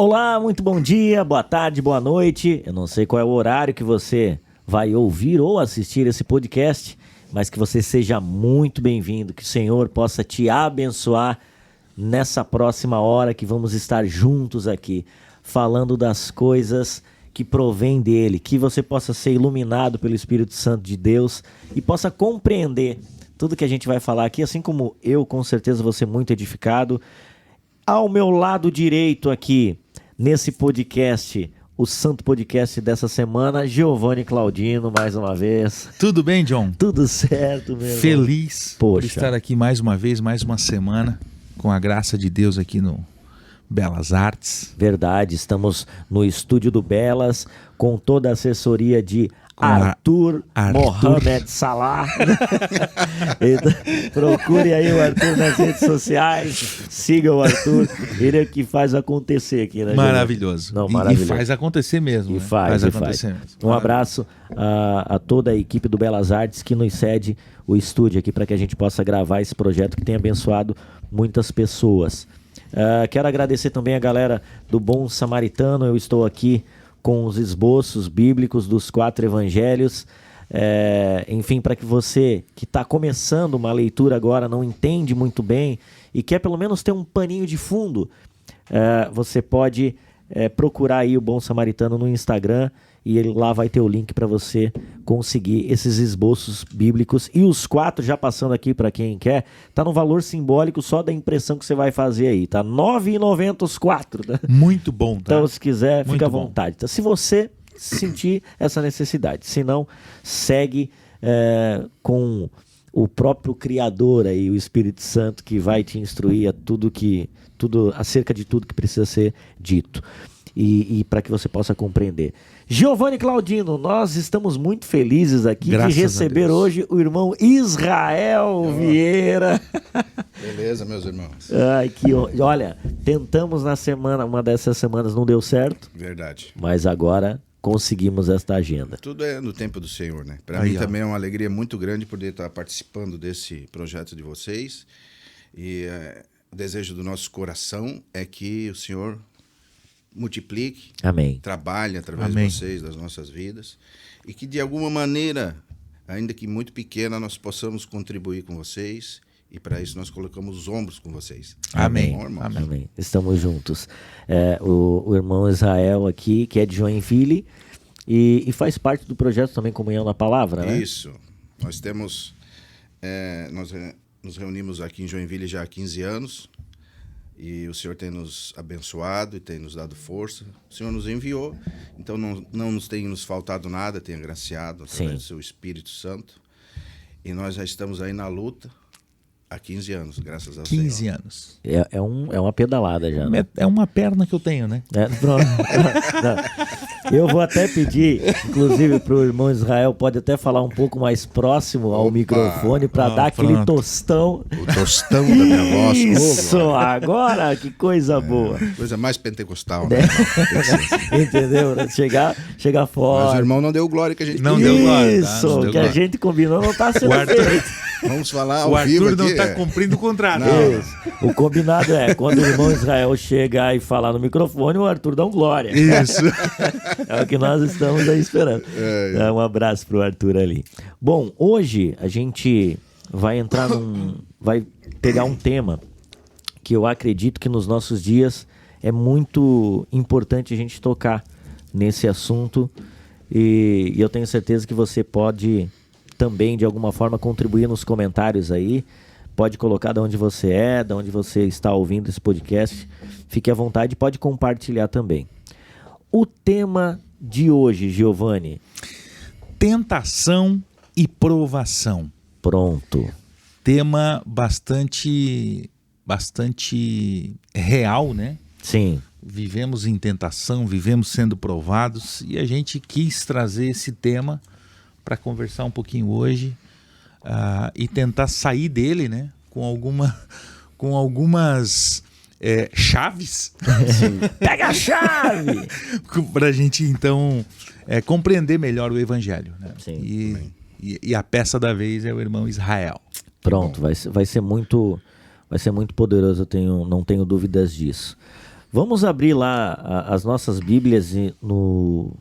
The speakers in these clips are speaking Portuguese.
Olá, muito bom dia, boa tarde, boa noite. Eu não sei qual é o horário que você vai ouvir ou assistir esse podcast, mas que você seja muito bem-vindo, que o Senhor possa te abençoar nessa próxima hora que vamos estar juntos aqui, falando das coisas que provém dele, que você possa ser iluminado pelo Espírito Santo de Deus e possa compreender tudo que a gente vai falar aqui, assim como eu, com certeza, vou ser muito edificado. Ao meu lado direito aqui, nesse podcast, o santo podcast dessa semana, Giovanni Claudino, mais uma vez. Tudo bem, John? Tudo certo, meu irmão. Feliz por Poxa. estar aqui mais uma vez, mais uma semana, com a graça de Deus aqui no Belas Artes. Verdade, estamos no estúdio do Belas, com toda a assessoria de Arthur Mohamed Salah. Então, procure aí o Arthur nas redes sociais, siga o Arthur, ele é que faz acontecer aqui, né? Maravilhoso. Não, maravilhoso. E faz acontecer mesmo. E né? faz acontecer mesmo. Um abraço a toda a equipe do Belas Artes que nos cede o estúdio aqui para que a gente possa gravar esse projeto que tem abençoado muitas pessoas. Quero agradecer também a galera do Bom Samaritano. Eu estou aqui com os esboços bíblicos dos 4 evangelhos. Enfim, para que você que está começando uma leitura agora, não entende muito bem e quer pelo menos ter um paninho de fundo, você pode procurar aí o Bom Samaritano no Instagram e ele lá vai ter o link para você conseguir esses esboços bíblicos. E os 4, já passando aqui para quem quer, tá no valor simbólico só da impressão que você vai fazer aí, tá? R$ 9,90 os 4, né? Muito bom, tá? Então, se quiser, Muito fica à bom. vontade. Tá? Se você sentir essa necessidade, se não, segue com o próprio Criador aí, o Espírito Santo, que vai te instruir a tudo acerca de tudo que precisa ser dito. E para que você possa compreender. Giovanni Claudino, nós estamos muito felizes aqui Graças de receber hoje o irmão Israel Vieira. Beleza, meus irmãos. Olha, tentamos na semana, uma dessas semanas não deu certo, Verdade. mas agora conseguimos esta agenda. Tudo é no tempo do Senhor, né? Para Aí, mim ó. também é uma alegria muito grande poder estar participando desse projeto de vocês. E o desejo do nosso coração é que o Senhor multiplique, Amém. trabalhe através Amém. de vocês, das nossas vidas, e que de alguma maneira, ainda que muito pequena, nós possamos contribuir com vocês, e para isso nós colocamos os ombros com vocês. Amém. Bom, irmãos? Amém. Amém. Estamos juntos. O irmão Israel aqui, que é de Joinville, e faz parte do projeto também Comunhão na Palavra, né? Isso. Nós temos... nós nos reunimos aqui em Joinville já há 15 anos e o Senhor tem nos abençoado e tem nos dado força. O Senhor nos enviou, então não nos tem nos faltado nada, tem agraciado através Sim. do seu Espírito Santo. E nós já estamos aí na luta há 15 anos, graças ao 15 Senhor. anos. É uma pedalada já, né? É uma perna que eu tenho, né? Pronto. Não. Eu vou até pedir, inclusive, para o irmão Israel, pode até falar um pouco mais próximo ao Opa! microfone para dar aquele pronto. tostão. O tostão da minha voz. Isso, agora que coisa boa. Coisa mais pentecostal, né? Entendeu? Chegar Mas o fora. irmão não deu glória que a gente Não queria. deu glória, tá? Isso, Não deu que a glória. gente combinou não está sendo O Arthur- feito. Vamos falar O ao vivo Arthur não aqui. está cumprindo o contrato. Não. Isso. O combinado é, quando o irmão Israel chegar e falar no microfone, o Arthur dá um glória. Isso. É o que nós estamos aí esperando. Um abraço pro Arthur ali. Bom, hoje a gente vai vai pegar um tema que eu acredito que nos nossos dias é muito importante a gente tocar nesse assunto e eu tenho certeza que você pode também de alguma forma contribuir nos comentários aí. Pode colocar de onde você é, de onde você está ouvindo esse podcast. Fique à vontade, pode compartilhar também. O tema de hoje, Giovanni. Tentação e provação. Pronto. Tema bastante real, né? Sim. Vivemos em tentação, vivemos sendo provados e a gente quis trazer esse tema para conversar um pouquinho hoje e tentar sair dele, né? Com algumas chaves. Pega a chave! Para a gente então compreender melhor o Evangelho, né? Sim. E a peça da vez é o irmão Israel. Pronto, vai ser muito poderoso, não tenho dúvidas disso. Vamos abrir lá as nossas Bíblias no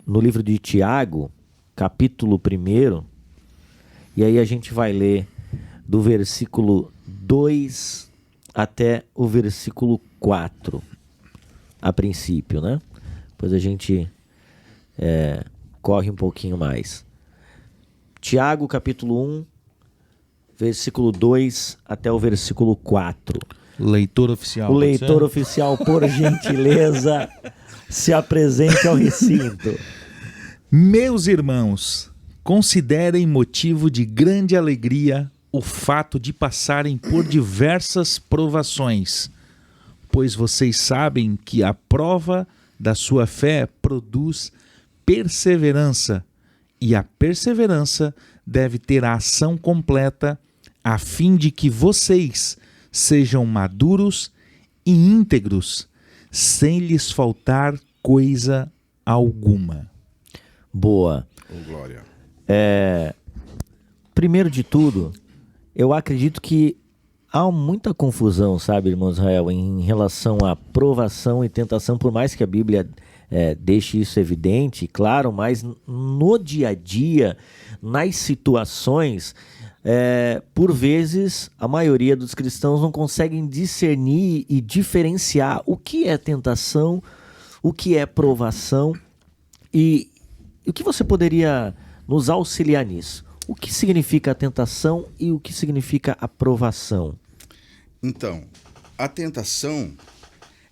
livro de Tiago, capítulo 1, e aí a gente vai ler do versículo 2 até o versículo 4, a princípio, né? Depois a gente corre um pouquinho mais. Tiago, capítulo 1, versículo 2 até o versículo 4. Leitor oficial. O leitor oficial, por gentileza, se apresente ao recinto. Meus irmãos, considerem motivo de grande alegria o fato de passarem por diversas provações, pois vocês sabem que a prova da sua fé produz perseverança, e a perseverança deve ter a ação completa, a fim de que vocês sejam maduros e íntegros, sem lhes faltar coisa alguma. Boa. Oh, glória. Primeiro de tudo, eu acredito que há muita confusão, sabe, irmão Israel, em relação à provação e tentação, por mais que a Bíblia deixe isso evidente, claro, mas no dia a dia, nas situações, por vezes a maioria dos cristãos não conseguem discernir e diferenciar o que é tentação, o que é provação, e o que você poderia nos auxiliar nisso? O que significa a tentação e o que significa a provação? Então, a tentação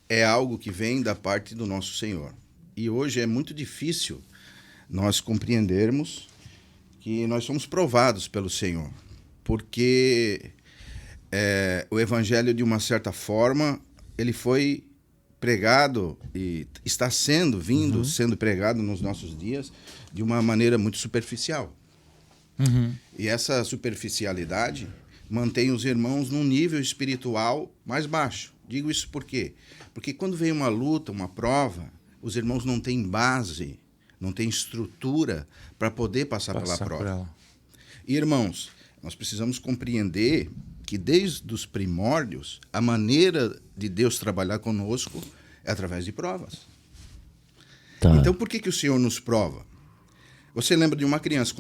é algo que vem da parte do nosso Senhor. E hoje é muito difícil nós compreendermos que nós somos provados pelo Senhor. Porque o Evangelho, de uma certa forma, ele foi pregado e está sendo pregado nos nossos dias de uma maneira muito superficial. E essa superficialidade mantém os irmãos num nível espiritual mais baixo. Digo isso por quê? Porque quando vem uma luta, uma prova, os irmãos não têm base, não têm estrutura para poder passar pela prova. E, irmãos, nós precisamos compreender que desde os primórdios, a maneira de Deus trabalhar conosco é através de provas. Tá. Então, por que o Senhor nos prova? Você lembra de uma criança,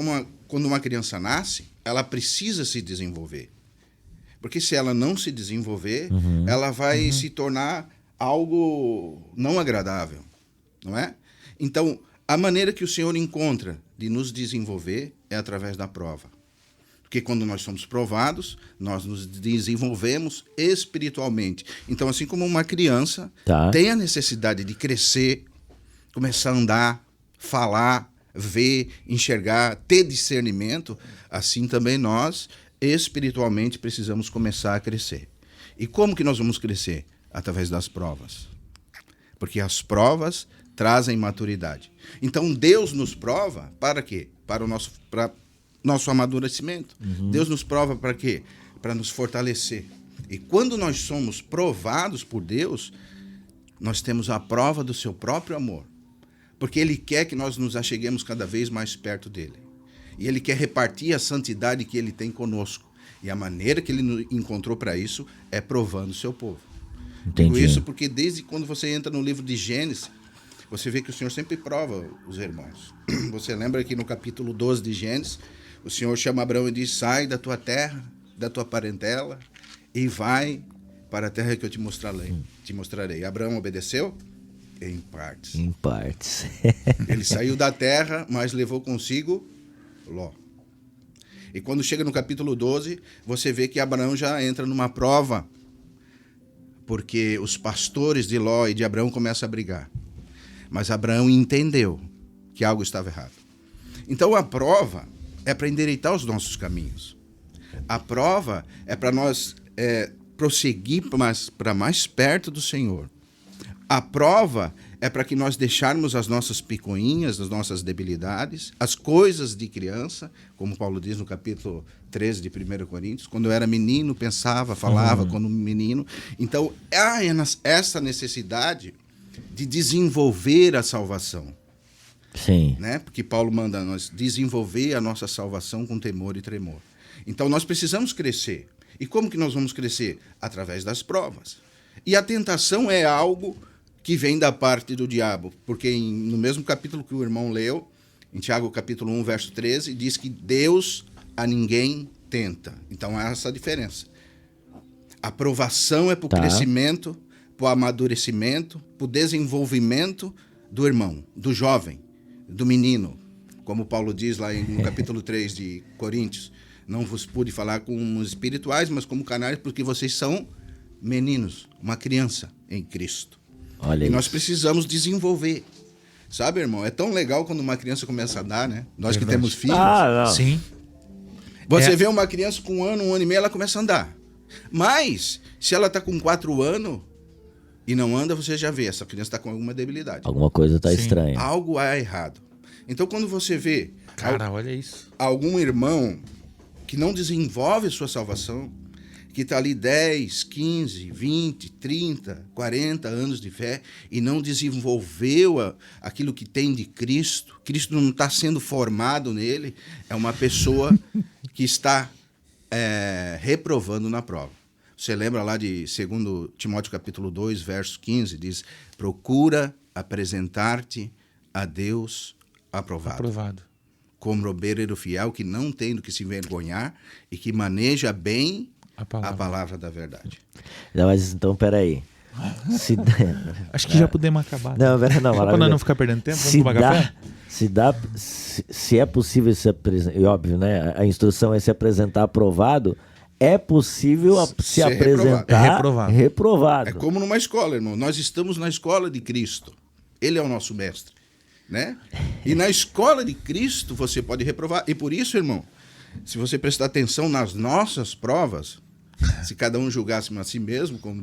quando uma criança nasce, ela precisa se desenvolver. Porque se ela não se desenvolver, ela vai se tornar algo não agradável, não é? Então, a maneira que o Senhor encontra de nos desenvolver é através da prova. Porque quando nós somos provados, nós nos desenvolvemos espiritualmente. Então, assim como uma criança tem a necessidade de crescer, começar a andar, falar, ver, enxergar, ter discernimento, assim também nós, espiritualmente, precisamos começar a crescer. E como que nós vamos crescer? Através das provas. Porque as provas trazem maturidade. Então, Deus nos prova para quê? Para nosso amadurecimento. Deus nos prova para quê? Para nos fortalecer. E quando nós somos provados por Deus, nós temos a prova do seu próprio amor. Porque Ele quer que nós nos acheguemos cada vez mais perto dEle. E Ele quer repartir a santidade que Ele tem conosco. E a maneira que Ele encontrou para isso é provando o seu povo. Entendi. Digo isso porque desde quando você entra no livro de Gênesis, você vê que o Senhor sempre prova os irmãos. Você lembra que no capítulo 12 de Gênesis, o Senhor chama Abraão e diz: sai da tua terra, da tua parentela, e vai para a terra que eu te mostrarei. Abraão obedeceu? Em partes. Em partes. Ele saiu da terra, mas levou consigo Ló. E quando chega no capítulo 12, você vê que Abraão já entra numa prova, porque os pastores de Ló e de Abraão começam a brigar. Mas Abraão entendeu que algo estava errado. Então a prova é para endireitar os nossos caminhos. A prova é para nós prosseguir para mais perto do Senhor. A prova é para que nós deixarmos as nossas picuinhas, as nossas debilidades, as coisas de criança, como Paulo diz no capítulo 13 de 1 Coríntios, quando eu era menino, pensava, falava como menino. Então, há essa necessidade de desenvolver a salvação. Sim. Né? Porque Paulo manda nós desenvolver a nossa salvação com temor e tremor. Então, nós precisamos crescer. E como que nós vamos crescer? Através das provas. E a tentação é algo que vem da parte do diabo, porque no mesmo capítulo que o irmão leu, em Tiago capítulo 1, verso 13, diz que Deus a ninguém tenta. Então há essa diferença. A provação é para o crescimento, para o amadurecimento, para o desenvolvimento do irmão, do jovem, do menino. Como Paulo diz lá no capítulo 3 de Coríntios, não vos pude falar como espirituais, mas como carnais, porque vocês são meninos, uma criança em Cristo. Olha e nós isso. precisamos desenvolver. Sabe, irmão? É tão legal quando uma criança começa a andar, né? Nós que Verdade. temos filhos. Ah, não. Sim. Você vê uma criança com 1 ano, 1 ano e meio, ela começa a andar. Mas, se ela está com 4 anos e não anda, você já vê, essa criança está com alguma debilidade. Alguma coisa tá Sim. estranha. Algo há errado. Então, quando você vê Cara, olha isso. algum irmão que não desenvolve sua salvação, que está ali 10, 15, 20, 30, 40 anos de fé e não desenvolveu aquilo que tem de Cristo, Cristo não está sendo formado nele, é uma pessoa que está reprovando na prova. Você lembra lá de 2 Timóteo capítulo 2, verso 15, diz, procura apresentar-te a Deus aprovado. Como obreiro fiel que não tem do que se envergonhar e que maneja bem a palavra da verdade. Não, mas então, peraí. Acho que já podemos acabar. Não, não, para nós não ficar perdendo tempo, vamos tomar café? Se é possível se apresentar, e óbvio, né? A instrução é se apresentar aprovado, é possível se apresentar reprovado. É como numa escola, irmão. Nós estamos na escola de Cristo. Ele é o nosso mestre, né? E na escola de Cristo você pode reprovar. E por isso, irmão, se você prestar atenção nas nossas provas, se cada um julgasse a si mesmo, como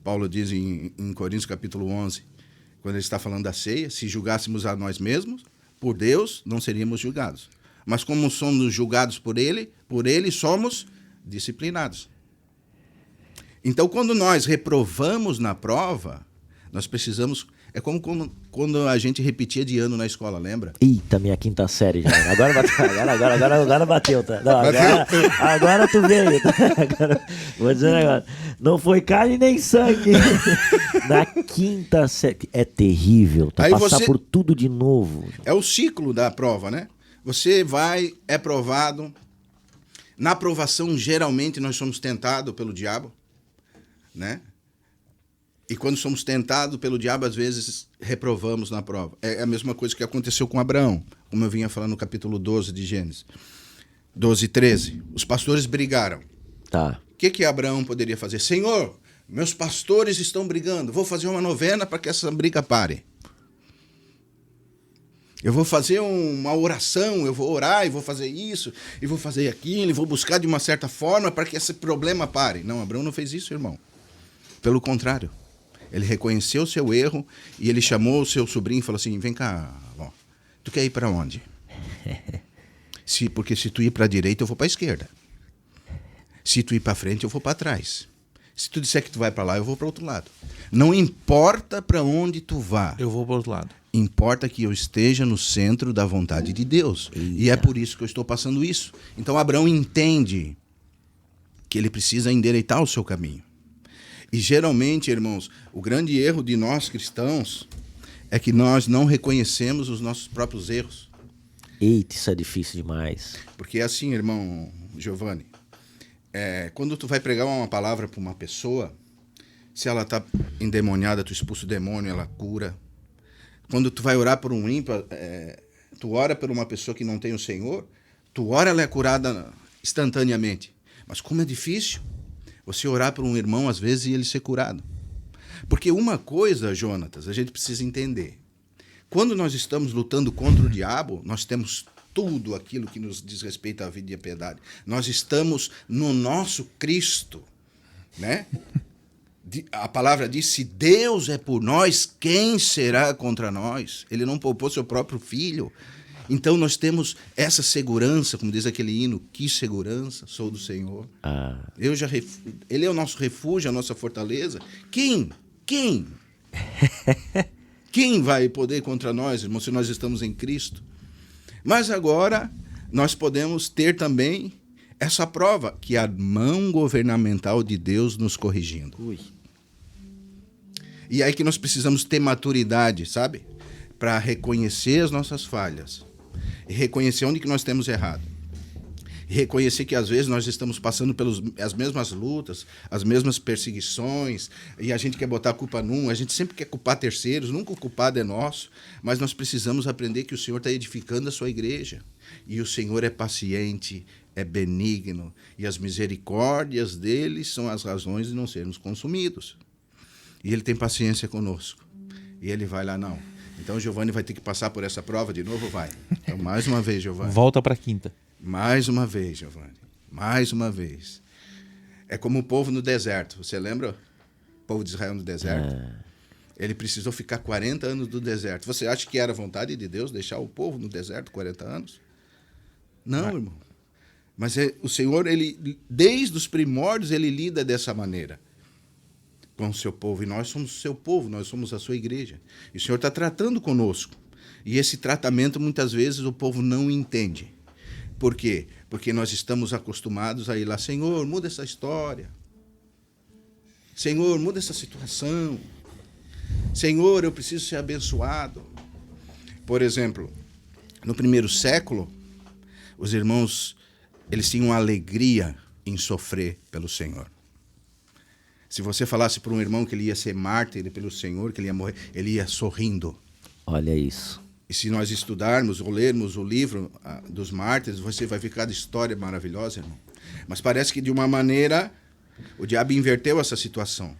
Paulo diz em Coríntios capítulo 11, quando ele está falando da ceia, se julgássemos a nós mesmos, por Deus não seríamos julgados. Mas como somos julgados por ele somos disciplinados. Então, quando nós reprovamos na prova, nós precisamos... É como quando a gente repetia de ano na escola, lembra? Eita, minha 5ª série já. Agora bateu. Tá? Não, agora tu veio. Tá? Agora, vou dizer um negócio. Não foi carne nem sangue. Na 5ª série. É terrível. Tá? Passar por tudo de novo. É o ciclo da prova, né? Você é provado. Na aprovação, geralmente, nós somos tentados pelo diabo, né? E quando somos tentados pelo diabo, às vezes reprovamos na prova. É a mesma coisa que aconteceu com Abraão, como eu vinha falando no capítulo 12 de Gênesis. 12 e 13. Os pastores brigaram. Tá. O que Abraão poderia fazer? Senhor, meus pastores estão brigando. Vou fazer uma novena para que essa briga pare. Eu vou fazer uma oração, eu vou orar e vou fazer isso, e vou fazer aquilo, e vou buscar de uma certa forma para que esse problema pare. Não, Abraão não fez isso, irmão. Pelo contrário. Ele reconheceu o seu erro e ele chamou o seu sobrinho e falou assim, vem cá, ó, tu quer ir para onde? Porque se tu ir para a direita, eu vou para a esquerda. Se tu ir para frente, eu vou para trás. Se tu disser que tu vai para lá, eu vou para outro lado. Não importa para onde tu vá. Eu vou para outro lado. Importa que eu esteja no centro da vontade de Deus. Eita. E é por isso que eu estou passando isso. Então Abraão entende que ele precisa endireitar o seu caminho. E geralmente, irmãos, o grande erro de nós cristãos é que nós não reconhecemos os nossos próprios erros. Eita, isso é difícil demais. Porque é assim, irmão Giovanni, quando tu vai pregar uma palavra para uma pessoa, se ela está endemoniada, tu expulsa o demônio, ela cura. Quando tu vai orar por um ímpio, tu ora por uma pessoa que não tem o Senhor, tu ora, ela é curada instantaneamente. Mas como é difícil você orar por um irmão, às vezes, e ele ser curado. Porque uma coisa, Jonatas, a gente precisa entender. Quando nós estamos lutando contra o diabo, nós temos tudo aquilo que nos diz respeito à vida e à piedade. Nós estamos no nosso Cristo, né? A palavra diz, se Deus é por nós, quem será contra nós? Ele não poupou seu próprio filho. Então nós temos essa segurança, como diz aquele hino, que segurança, sou do Senhor. Ele é o nosso refúgio, a nossa fortaleza. Quem vai poder contra nós, irmão, se nós estamos em Cristo? Mas agora nós podemos ter também essa prova, que é a mão governamental de Deus nos corrigindo. E aí que nós precisamos ter maturidade, sabe? Para reconhecer as nossas falhas. E reconhecer onde que nós temos errado. E reconhecer que às vezes nós estamos passando pelas mesmas lutas, as mesmas perseguições, e a gente quer botar a culpa num, a gente sempre quer culpar terceiros, nunca o culpado é nosso, mas nós precisamos aprender que o Senhor está edificando a sua igreja. E o Senhor é paciente, é benigno, e as misericórdias dele são as razões de não sermos consumidos. E ele tem paciência conosco. E ele vai lá, não. Então o Giovanni vai ter que passar por essa prova de novo, vai. Então, mais uma vez, Giovanni. Volta para a quinta. Mais uma vez, Giovanni. Mais uma vez. É como o povo no deserto. Você lembra? O povo de Israel no deserto? Ele precisou ficar 40 anos no deserto. Você acha que era vontade de Deus deixar o povo no deserto 40 anos? Não, irmão. Mas o Senhor, ele, desde os primórdios, ele lida dessa maneira com o seu povo. E nós somos o seu povo, nós somos a sua igreja. E o Senhor está tratando conosco. E esse tratamento, muitas vezes, o povo não entende. Por quê? Porque nós estamos acostumados a ir lá, Senhor, muda essa história. Senhor, muda essa situação. Senhor, eu preciso ser abençoado. Por exemplo, no primeiro século, os irmãos, eles tinham alegria em sofrer pelo Senhor. Se você falasse para um irmão que ele ia ser mártir pelo Senhor, que ele ia morrer, ele ia sorrindo. Olha isso. E se nós estudarmos ou lermos o livro dos mártires, você vai ver cada história maravilhosa, irmão. Mas parece que de uma maneira o diabo inverteu essa situação.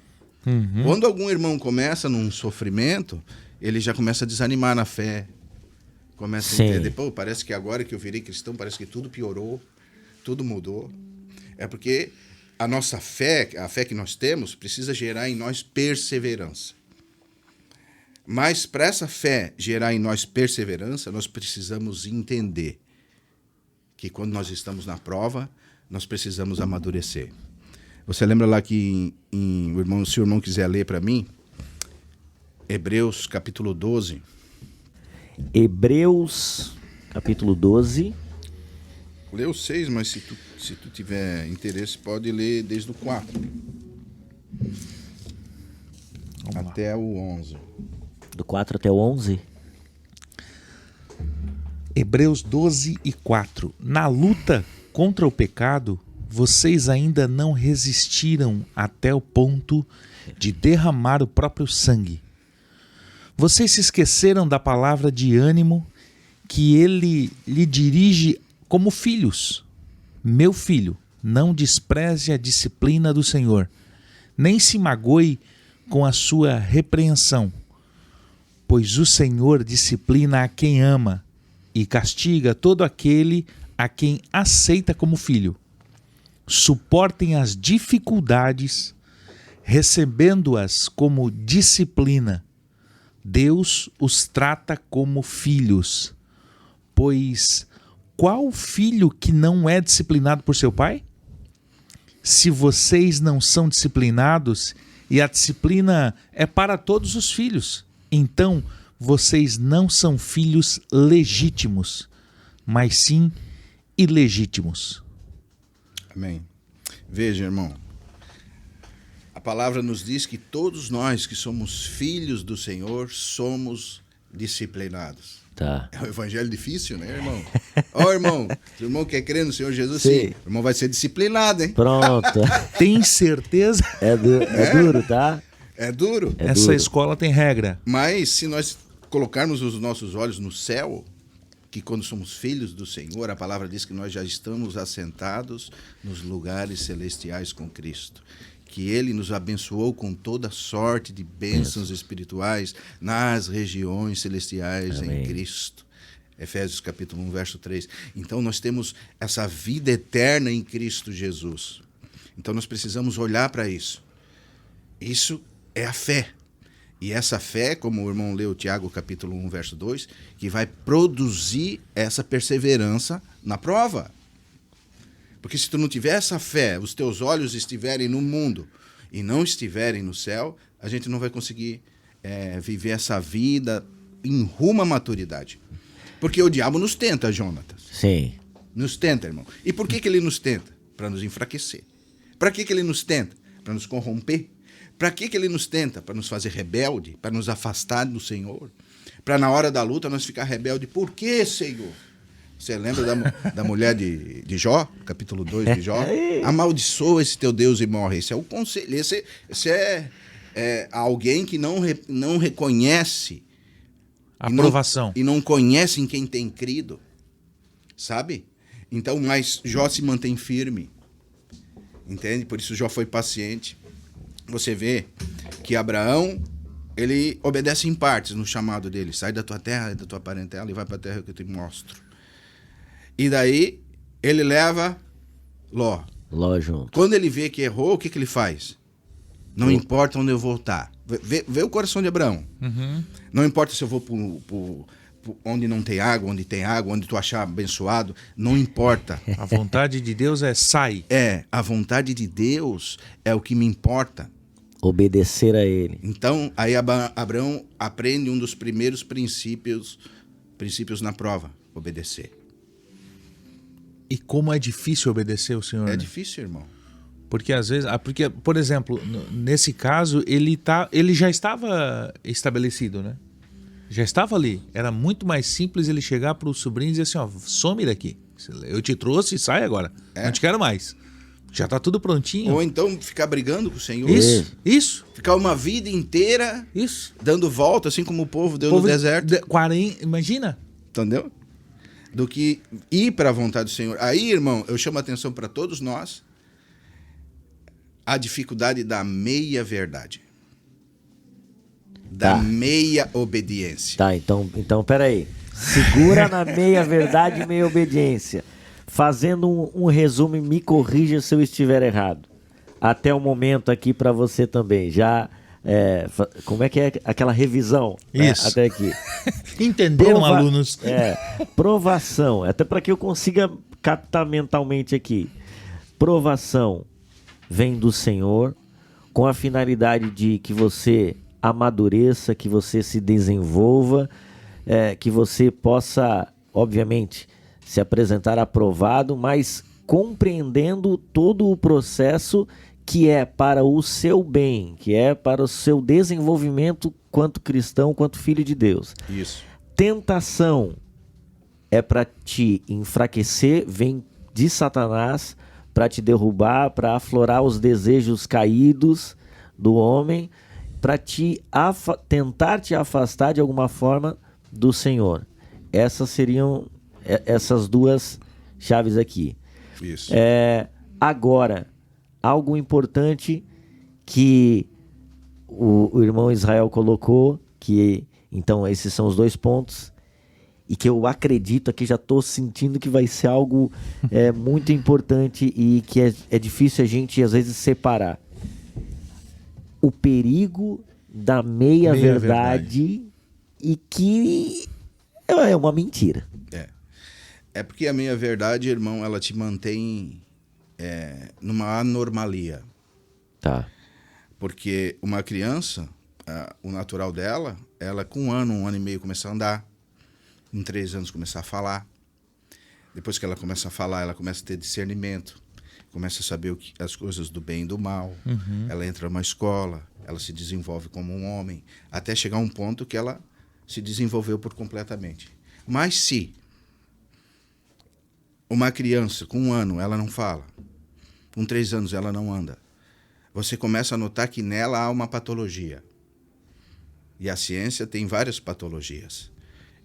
Uhum. Quando algum irmão começa num sofrimento, ele já começa a desanimar na fé. Começa a entender, pô, parece que agora que eu virei cristão, parece que tudo piorou, tudo mudou. É porque a nossa fé, a fé que nós temos, precisa gerar em nós perseverança. Mas para essa fé gerar em nós perseverança, nós precisamos entender que quando nós estamos na prova, nós precisamos amadurecer. Você lembra lá que, se o irmão quiser ler para mim, Hebreus capítulo 12. Hebreus capítulo 12. Lê o 6, mas se tu tiver interesse, pode ler desde o 4 até o 11. Do 4 até o 11. Hebreus 12 e 4. Na luta contra o pecado, vocês ainda não resistiram até o ponto de derramar o próprio sangue. Vocês se esqueceram da palavra de ânimo que ele lhe dirige como filhos. Meu filho, não despreze a disciplina do Senhor, nem se magoe com a sua repreensão, pois o Senhor disciplina a quem ama e castiga todo aquele a quem aceita como filho. Suportem as dificuldades, recebendo-as como disciplina. Deus os trata como filhos, pois qual filho que não é disciplinado por seu pai? Se vocês não são disciplinados, e a disciplina é para todos os filhos, então vocês não são filhos legítimos, mas sim ilegítimos. Amém. Veja, irmão, a palavra nos diz que todos nós que somos filhos do Senhor somos disciplinados. Tá. É um evangelho difícil, né, irmão? Ó, irmão, se o irmão quer crer no Senhor Jesus, sim. O irmão vai ser disciplinado, hein? Pronto. Tem certeza? É duro, tá? É duro. Essa duro. escola tem regra. Mas se nós colocarmos os nossos olhos no céu, que quando somos filhos do Senhor, a palavra diz que nós já estamos assentados nos lugares celestiais com Cristo. Que Ele nos abençoou com toda sorte de bênçãos espirituais nas regiões celestiais. Amém. Em Cristo. Efésios capítulo 1, verso 3. Então nós temos essa vida eterna em Cristo Jesus. Então nós precisamos olhar para isso. Isso é a fé. E essa fé, como o irmão leu Tiago capítulo 1, verso 2, que vai produzir essa perseverança na prova. Porque se tu não tiver essa fé, os teus olhos estiverem no mundo e não estiverem no céu, a gente não vai conseguir viver essa vida em rumo à maturidade. Porque o diabo nos tenta, Jonatas. Sim. Nos tenta, irmão. E por que ele nos tenta? Para nos enfraquecer. Para que ele nos tenta? Para nos corromper. Para que ele nos tenta? Para nos fazer rebelde? Para nos afastar do Senhor? Para na hora da luta nós ficar rebelde? Por que, Senhor? Você lembra da mulher de Jó? Capítulo 2 de Jó? Amaldiçoa esse teu Deus e morre. Esse é o conselho. Esse é alguém que não reconhece Aprovação. E não conhece em quem tem crido. Sabe? Então, mas Jó se mantém firme. Entende? Por isso Jó foi paciente. Você vê que Abraão, ele obedece em partes no chamado dele. Sai da tua terra, da tua parentela e vai para a terra que eu te mostro. E daí, ele leva Ló. Ló junto. Quando ele vê que errou, o que ele faz? Não importa onde eu voltar. Vê o coração de Abraão. Uhum. Não importa se eu vou onde não tem água, onde tem água, onde tu achar abençoado. Não importa. A vontade de Deus é sai. A vontade de Deus é o que me importa. Obedecer a ele. Então, aí Abraão aprende um dos primeiros princípios na prova. Obedecer. E como é difícil obedecer o Senhor. É difícil, irmão. Porque às vezes, por exemplo, nesse caso, ele já estava estabelecido, né? Já estava ali. Era muito mais simples ele chegar para o sobrinho e dizer assim, ó, some daqui. Eu te trouxe, sai agora. Não te quero mais. Já está tudo prontinho. Ou então ficar brigando com o Senhor. Isso. Ficar uma vida inteira dando volta, assim como o povo deu no deserto. 40, imagina. Entendeu? Do que ir para a vontade do Senhor. Aí, irmão, eu chamo a atenção para todos nós a dificuldade da meia-verdade. Da meia obediência. Tá, então peraí. Segura na meia-verdade e meia-obediência. Fazendo um resumo, me corrija se eu estiver errado. Até o momento aqui para você também. Já, como é que é aquela revisão? Isso. Né? Até aqui. Entenderam, alunos? Provação. Até para que eu consiga captar mentalmente aqui. Provação vem do Senhor com a finalidade de que você amadureça, que você se desenvolva, que você possa, obviamente, se apresentar aprovado, mas compreendendo todo o processo que é para o seu bem, que é para o seu desenvolvimento quanto cristão, quanto filho de Deus. Isso. Tentação é para te enfraquecer, vem de Satanás para te derrubar, para aflorar os desejos caídos do homem, para tentar te afastar de alguma forma do Senhor. Essas seriam essas duas chaves aqui. Isso. Agora, algo importante que o irmão Israel colocou, que então esses são os 2 pontos, e que eu acredito aqui, já estou sentindo que vai ser algo muito importante e que é difícil a gente às vezes separar. O perigo da meia-verdade e que é uma mentira. É porque a meia-verdade, irmão, ela te mantém numa anormalia. Tá. Porque uma criança, o natural dela, ela com 1 ano e meio começa a andar, em 3 anos começar a falar. Depois que ela começa a falar, ela começa a ter discernimento, começa a saber as coisas do bem e do mal. Uhum. Ela entra numa escola, ela se desenvolve como um homem, até chegar a um ponto que ela se desenvolveu por completamente. Mas se uma criança com 1 ano ela não fala, com 3 anos ela não anda, você começa a notar que nela há uma patologia. E a ciência tem várias patologias.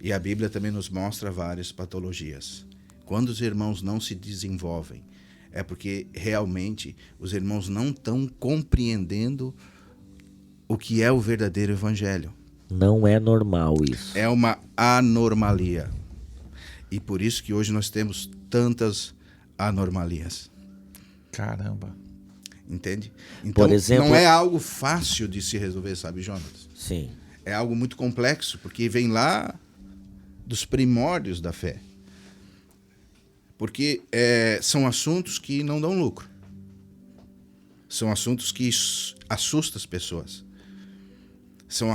E a Bíblia também nos mostra várias patologias. Quando os irmãos não se desenvolvem, é porque realmente os irmãos não estão compreendendo o que é o verdadeiro evangelho. Não é normal isso. É uma anormalia. E por isso que hoje nós temos tantas anomalias. Caramba. Entende? Então, por exemplo, não é algo fácil de se resolver, sabe, Jonas? Sim. É algo muito complexo, porque vem lá dos primórdios da fé. Porque são assuntos que não dão lucro. São assuntos que assustam as pessoas. São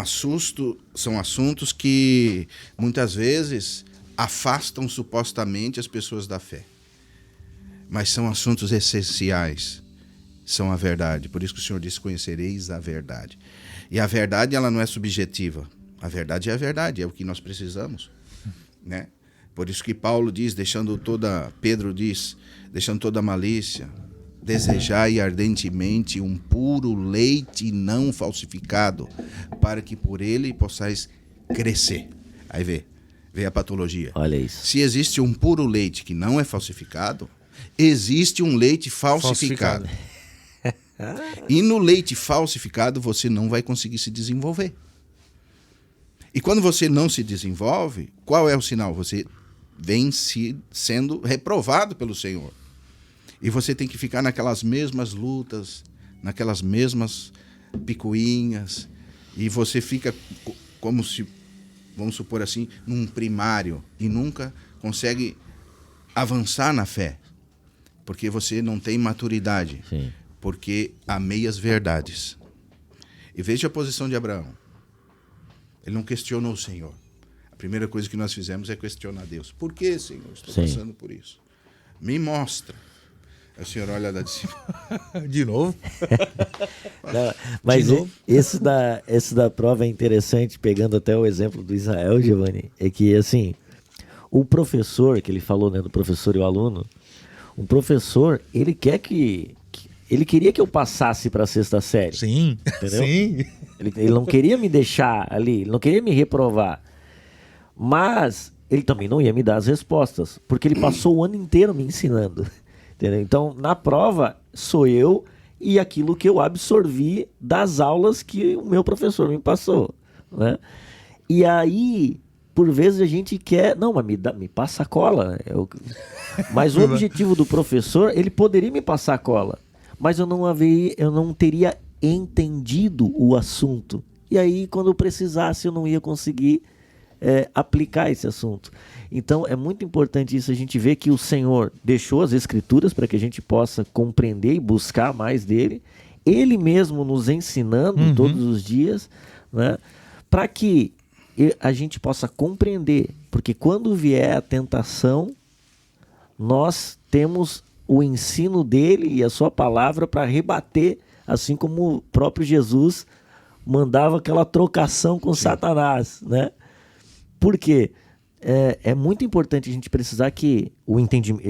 assuntos que muitas vezes afastam supostamente as pessoas da fé. Mas são assuntos essenciais são a verdade. Por isso que o Senhor disse: conhecereis a verdade. E a verdade, ela não é subjetiva. A verdade é a verdade, é o que nós precisamos, né? Por isso que Paulo diz, Pedro diz, deixando toda a malícia, desejai ardentemente um puro leite não falsificado, para que por ele possais crescer. Aí vê a patologia. Olha isso. Se existe um puro leite que não é falsificado, existe um leite falsificado. E no leite falsificado você não vai conseguir se desenvolver. E quando você não se desenvolve, qual é o sinal? Você vem sendo reprovado pelo Senhor. E você tem que ficar naquelas mesmas lutas, naquelas mesmas picuinhas, e você fica como se, vamos supor assim, num primário, e nunca consegue avançar na fé, porque você não tem maturidade. Sim. Porque há meias verdades. E veja a posição de Abraão. Ele não questionou o Senhor. A primeira coisa que nós fizemos é questionar Deus. Por que, Senhor, estou passando por isso? Me mostra. Aí o Senhor olha lá de cima. De novo? Não, mas esse da prova é interessante, pegando até o exemplo do Israel, Giovanni, é que, assim, o professor, que ele falou, né, do professor e o aluno, o professor, ele queria que eu passasse para a 6ª série. Sim, entendeu? sim. Ele não queria me deixar ali, ele não queria me reprovar. Mas ele também não ia me dar as respostas, porque ele passou o ano inteiro me ensinando. Entendeu? Então, na prova, sou eu e aquilo que eu absorvi das aulas que o meu professor me passou, né? E aí, por vezes a gente quer... Não, mas me passa a cola. Mas o objetivo do professor, ele poderia me passar a cola, mas eu não teria entendido o assunto. E aí, quando eu precisasse, eu não ia conseguir aplicar esse assunto. Então, é muito importante isso, a gente ver que o Senhor deixou as Escrituras para que a gente possa compreender e buscar mais dele. Ele mesmo nos ensinando todos os dias, né, para que a gente possa compreender. Porque quando vier a tentação, nós temos o ensino dele e a sua palavra para rebater, assim como o próprio Jesus mandava aquela trocação com Satanás, né? Por quê? É muito importante a gente precisar que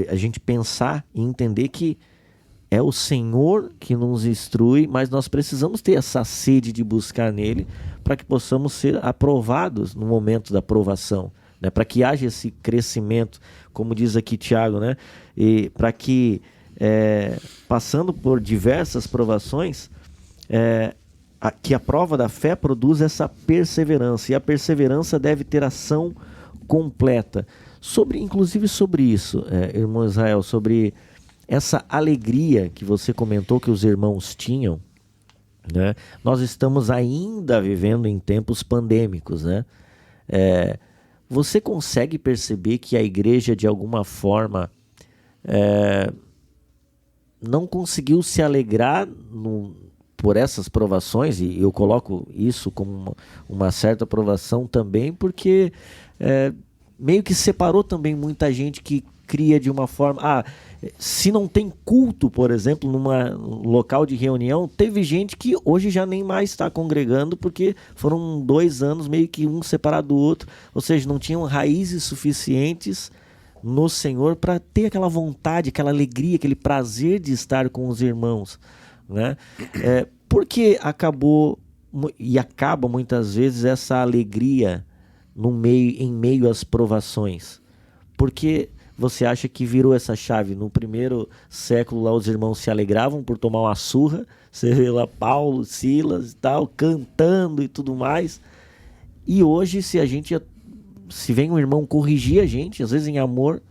a gente pensar e entender que é o Senhor que nos instrui, mas nós precisamos ter essa sede de buscar nele para que possamos ser aprovados no momento da aprovação, né? Para que haja esse crescimento, como diz aqui Tiago, né? E para que, passando por diversas provações, que a prova da fé produz essa perseverança, e a perseverança deve ter ação completa. Inclusive sobre isso, irmão Israel, sobre essa alegria que você comentou que os irmãos tinham, né? Nós estamos ainda vivendo em tempos pandêmicos, né? Você consegue perceber que a igreja, de alguma forma, não conseguiu se alegrar por essas provações, e eu coloco isso como uma certa provação também, porque meio que separou também muita gente que cria de uma forma... se não tem culto, por exemplo, num local de reunião, teve gente que hoje já nem mais está congregando, porque foram 2 anos meio que um separado do outro, ou seja, não tinham raízes suficientes no Senhor para ter aquela vontade, aquela alegria, aquele prazer de estar com os irmãos, né? Porque acabou e acaba muitas vezes essa alegria em meio às provações. Porque você acha que virou essa chave? No primeiro século lá os irmãos se alegravam por tomar uma surra, você vê lá Paulo, Silas e tal, cantando e tudo mais. E hoje se vem um irmão corrigir a gente, às vezes em amor,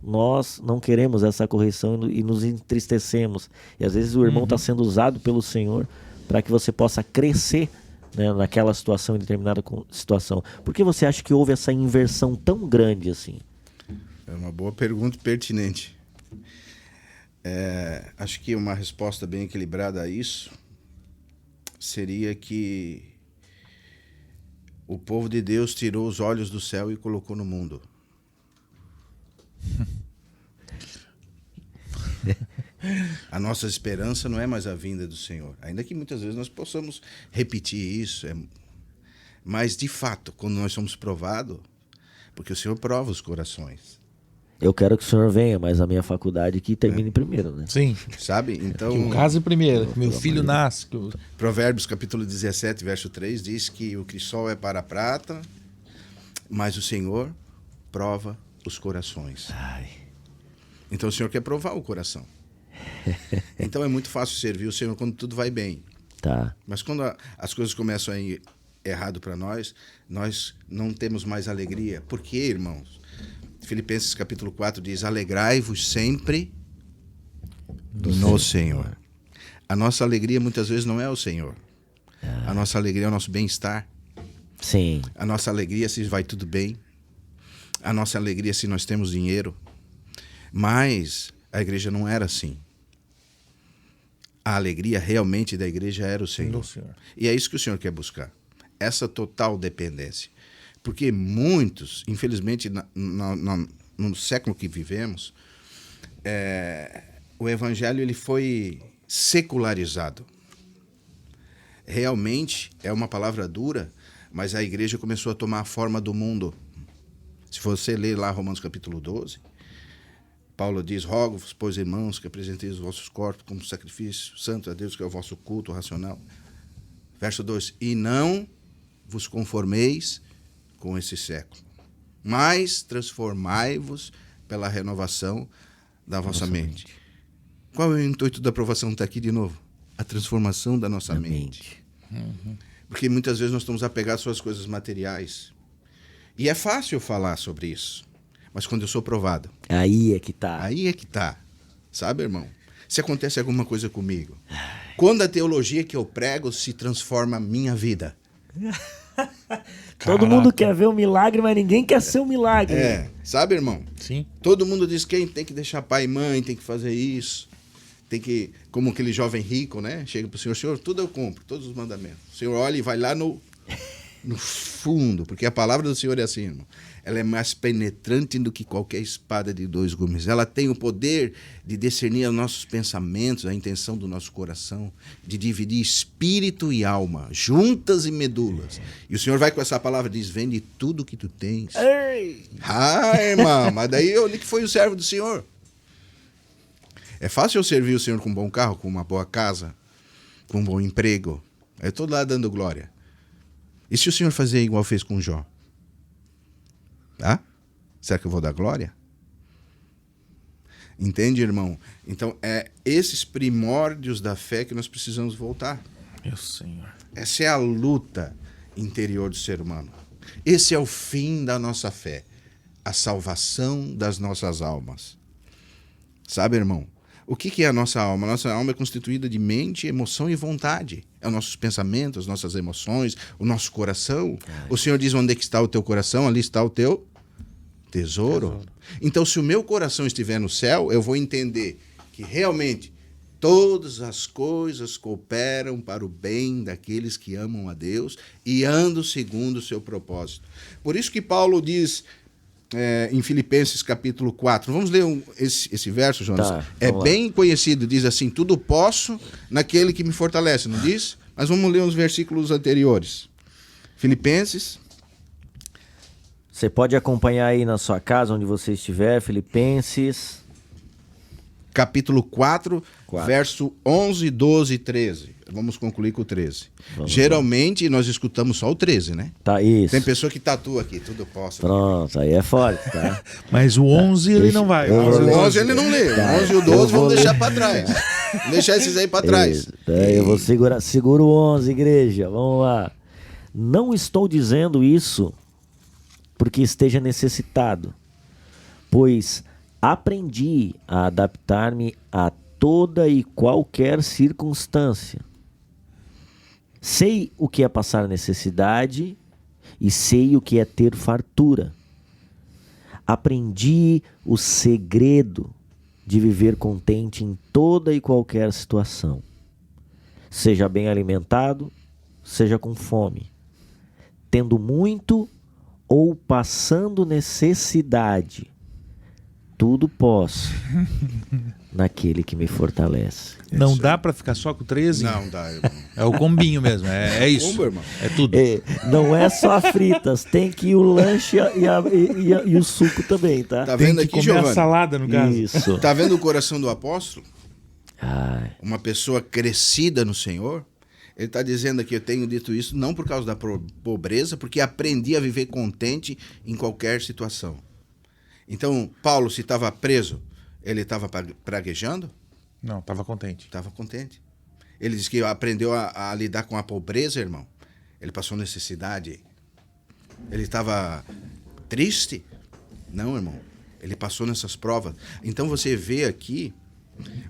nós não queremos essa correção e nos entristecemos. E às vezes o irmão está sendo usado pelo Senhor para que você possa crescer, né, naquela situação, em determinada situação. Por que você acha que houve essa inversão tão grande assim? É uma boa pergunta, pertinente. Acho que uma resposta bem equilibrada a isso seria que o povo de Deus tirou os olhos do céu e colocou no mundo. A nossa esperança não é mais a vinda do Senhor. Ainda que muitas vezes nós possamos repetir isso. Mas, de fato, quando nós somos provados, porque o Senhor prova os corações. Eu quero que o senhor venha, mas a minha faculdade que termine primeiro, né? Sim. Sabe? Que Então, o case primeiro. Meu filho nasce. que eu- Provérbios capítulo 17, verso 3, diz que o crisol é para a prata, mas o Senhor prova os corações. Ai, Então o Senhor quer provar o coração. Então é muito fácil servir o Senhor quando tudo vai bem. tá. Mas quando as coisas começam a ir errado para nós não temos mais alegria. Por quê, irmãos? Filipenses capítulo 4 diz: alegrai-vos sempre no Senhor. A nossa alegria muitas vezes não é o Senhor. A nossa alegria é o nosso bem-estar. Sim. A nossa alegria se vai tudo bem. A nossa alegria se nós temos dinheiro. Mas a igreja não era assim. A alegria realmente da igreja era o Senhor. No Senhor. E é isso que o Senhor quer buscar. Essa total dependência. Porque muitos, infelizmente, no século que vivemos, o evangelho ele foi secularizado. Realmente é uma palavra dura, mas a igreja começou a tomar a forma do mundo. Se você ler lá Romanos capítulo 12, Paulo diz: rogo-vos, pois, irmãos, que apresenteis os vossos corpos como sacrifício santo a Deus, que é o vosso culto racional. Verso 2: e não vos conformeis com esse século, mas transformai-vos pela renovação da vossa mente. Qual é o intuito da aprovação? Está aqui de novo. A transformação da nossa mente. Porque muitas vezes nós estamos apegados às coisas materiais. E é fácil falar sobre isso. Mas quando eu sou provado, Aí é que tá. aí é que tá. Sabe, irmão? Se acontece alguma coisa comigo. Quando a teologia que eu prego se transforma a minha vida. Todo mundo quer ver o milagre, mas ninguém quer ser um milagre. Sabe, irmão? Sim. Todo mundo diz que tem que deixar pai e mãe, tem que fazer isso. Tem que, como aquele jovem rico, né? Chega pro Senhor: Senhor, tudo eu compro, todos os mandamentos. O Senhor olha e vai lá no fundo, porque a palavra do Senhor é assim, irmão. Ela é mais penetrante do que qualquer espada de 2 gumes. Ela tem o poder de discernir os nossos pensamentos, a intenção do nosso coração, de dividir espírito e alma, juntas e medulas. E o Senhor vai com essa palavra e diz: vende tudo que tu tens. Ei! Irmão, mas daí eu li que foi o servo do Senhor. É fácil eu servir o Senhor com um bom carro, com uma boa casa, com um bom emprego. Eu estou lá dando glória. E se o Senhor fazer igual fez com Jó? Tá? Será que eu vou dar glória? Entende, irmão? Então, é esses primórdios da fé que nós precisamos voltar. Meu Senhor. Essa é a luta interior do ser humano. Esse é o fim da nossa fé. A salvação das nossas almas. Sabe, irmão? O que é a nossa alma? A nossa alma é constituída de mente, emoção e vontade. É os nossos pensamentos, as nossas emoções, o nosso coração. O Senhor diz: onde é que está o teu coração? Ali está o teu tesouro. Então, se o meu coração estiver no céu, eu vou entender que realmente todas as coisas cooperam para o bem daqueles que amam a Deus e andam segundo o seu propósito. Por isso que Paulo diz em Filipenses capítulo 4, vamos ler esse verso, Jonas? Tá, é vamos lá. bem conhecido, diz assim: tudo posso naquele que me fortalece, não diz? Mas vamos ler os versículos anteriores. Filipenses. Você pode acompanhar aí na sua casa, onde você estiver, Filipenses. Capítulo 4, 4. verso 11, 12 e 13. Vamos concluir com o 13. Vamos Geralmente nós escutamos só o 13, né? Tá, isso. Tem pessoa que tatua aqui, tudo posso. Pronto, aí é forte, tá? Mas o 11 ele não vai. Eu O vou ler. 11 ele não lê. Tá, O 11 e o eu 12 vou vamos ler. deixar para trás. Deixar esses aí para trás. Isso. Eu vou segura o 11, igreja. Vamos lá. Não estou dizendo isso porque esteja necessitado, pois aprendi a adaptar-me a toda e qualquer circunstância. Sei o que é passar necessidade e sei o que é ter fartura. Aprendi o segredo de viver contente em toda e qualquer situação. Seja bem alimentado, seja com fome, tendo muito ou passando necessidade. tudo posso naquele que me fortalece. Não dá pra ficar só com 13? Não dá, irmão. É o combinho mesmo, é isso. Combo, irmão. É tudo. Não é só fritas, tem que ir o lanche e o suco também, tá? Tá Tem vendo que aqui, comer a Giovanni? salada, no caso. Isso. Tá vendo o coração do apóstolo? Ai, Uma pessoa crescida no Senhor. Ele está dizendo aqui, eu tenho dito isso não por causa da pobreza, porque aprendi a viver contente em qualquer situação. Então, Paulo, se estava preso, ele estava praguejando? Não, tava contente. Estava contente. Ele diz que aprendeu a lidar com a pobreza, irmão. Ele passou necessidade. Ele estava triste? Não, irmão. Ele passou nessas provas. Então você vê aqui,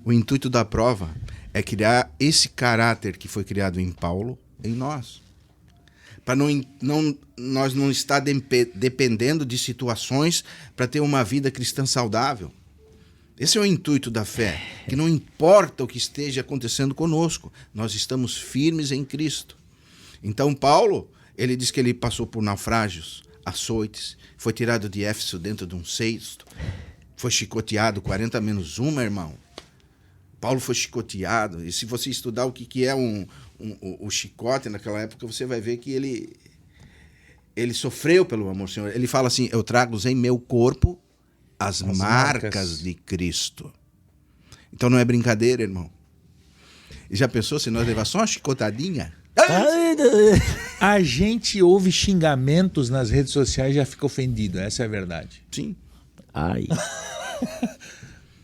o intuito da prova é criar esse caráter que foi criado em Paulo em nós. Para nós não estar dependendo de situações para ter uma vida cristã saudável. Esse é o intuito da fé, que não importa o que esteja acontecendo conosco, nós estamos firmes em Cristo. Então Paulo, ele diz que ele passou por naufrágios, açoites, foi tirado de Éfeso dentro de um cesto, foi chicoteado 40 menos 1, irmão. Paulo foi chicoteado, e se você estudar o que é o chicote naquela época, você vai ver que ele sofreu pelo amor do Senhor. Ele fala assim, eu trago em meu corpo as marcas de Cristo. Então não é brincadeira, irmão. E já pensou se nós levar só uma chicotadinha? A gente ouve xingamentos nas redes sociais e já fica ofendido, essa é a verdade. Sim. ai.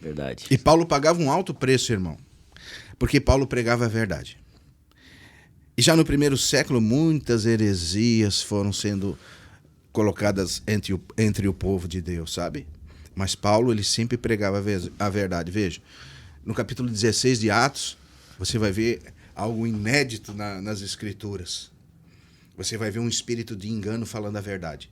Verdade. E Paulo pagava um alto preço, irmão, porque Paulo pregava a verdade. E já no primeiro século, muitas heresias foram sendo colocadas entre o povo de Deus, sabe? Mas Paulo, ele sempre pregava a verdade. Veja, no capítulo 16 de Atos, você vai ver algo inédito nas Escrituras. Você vai ver um espírito de engano falando a verdade.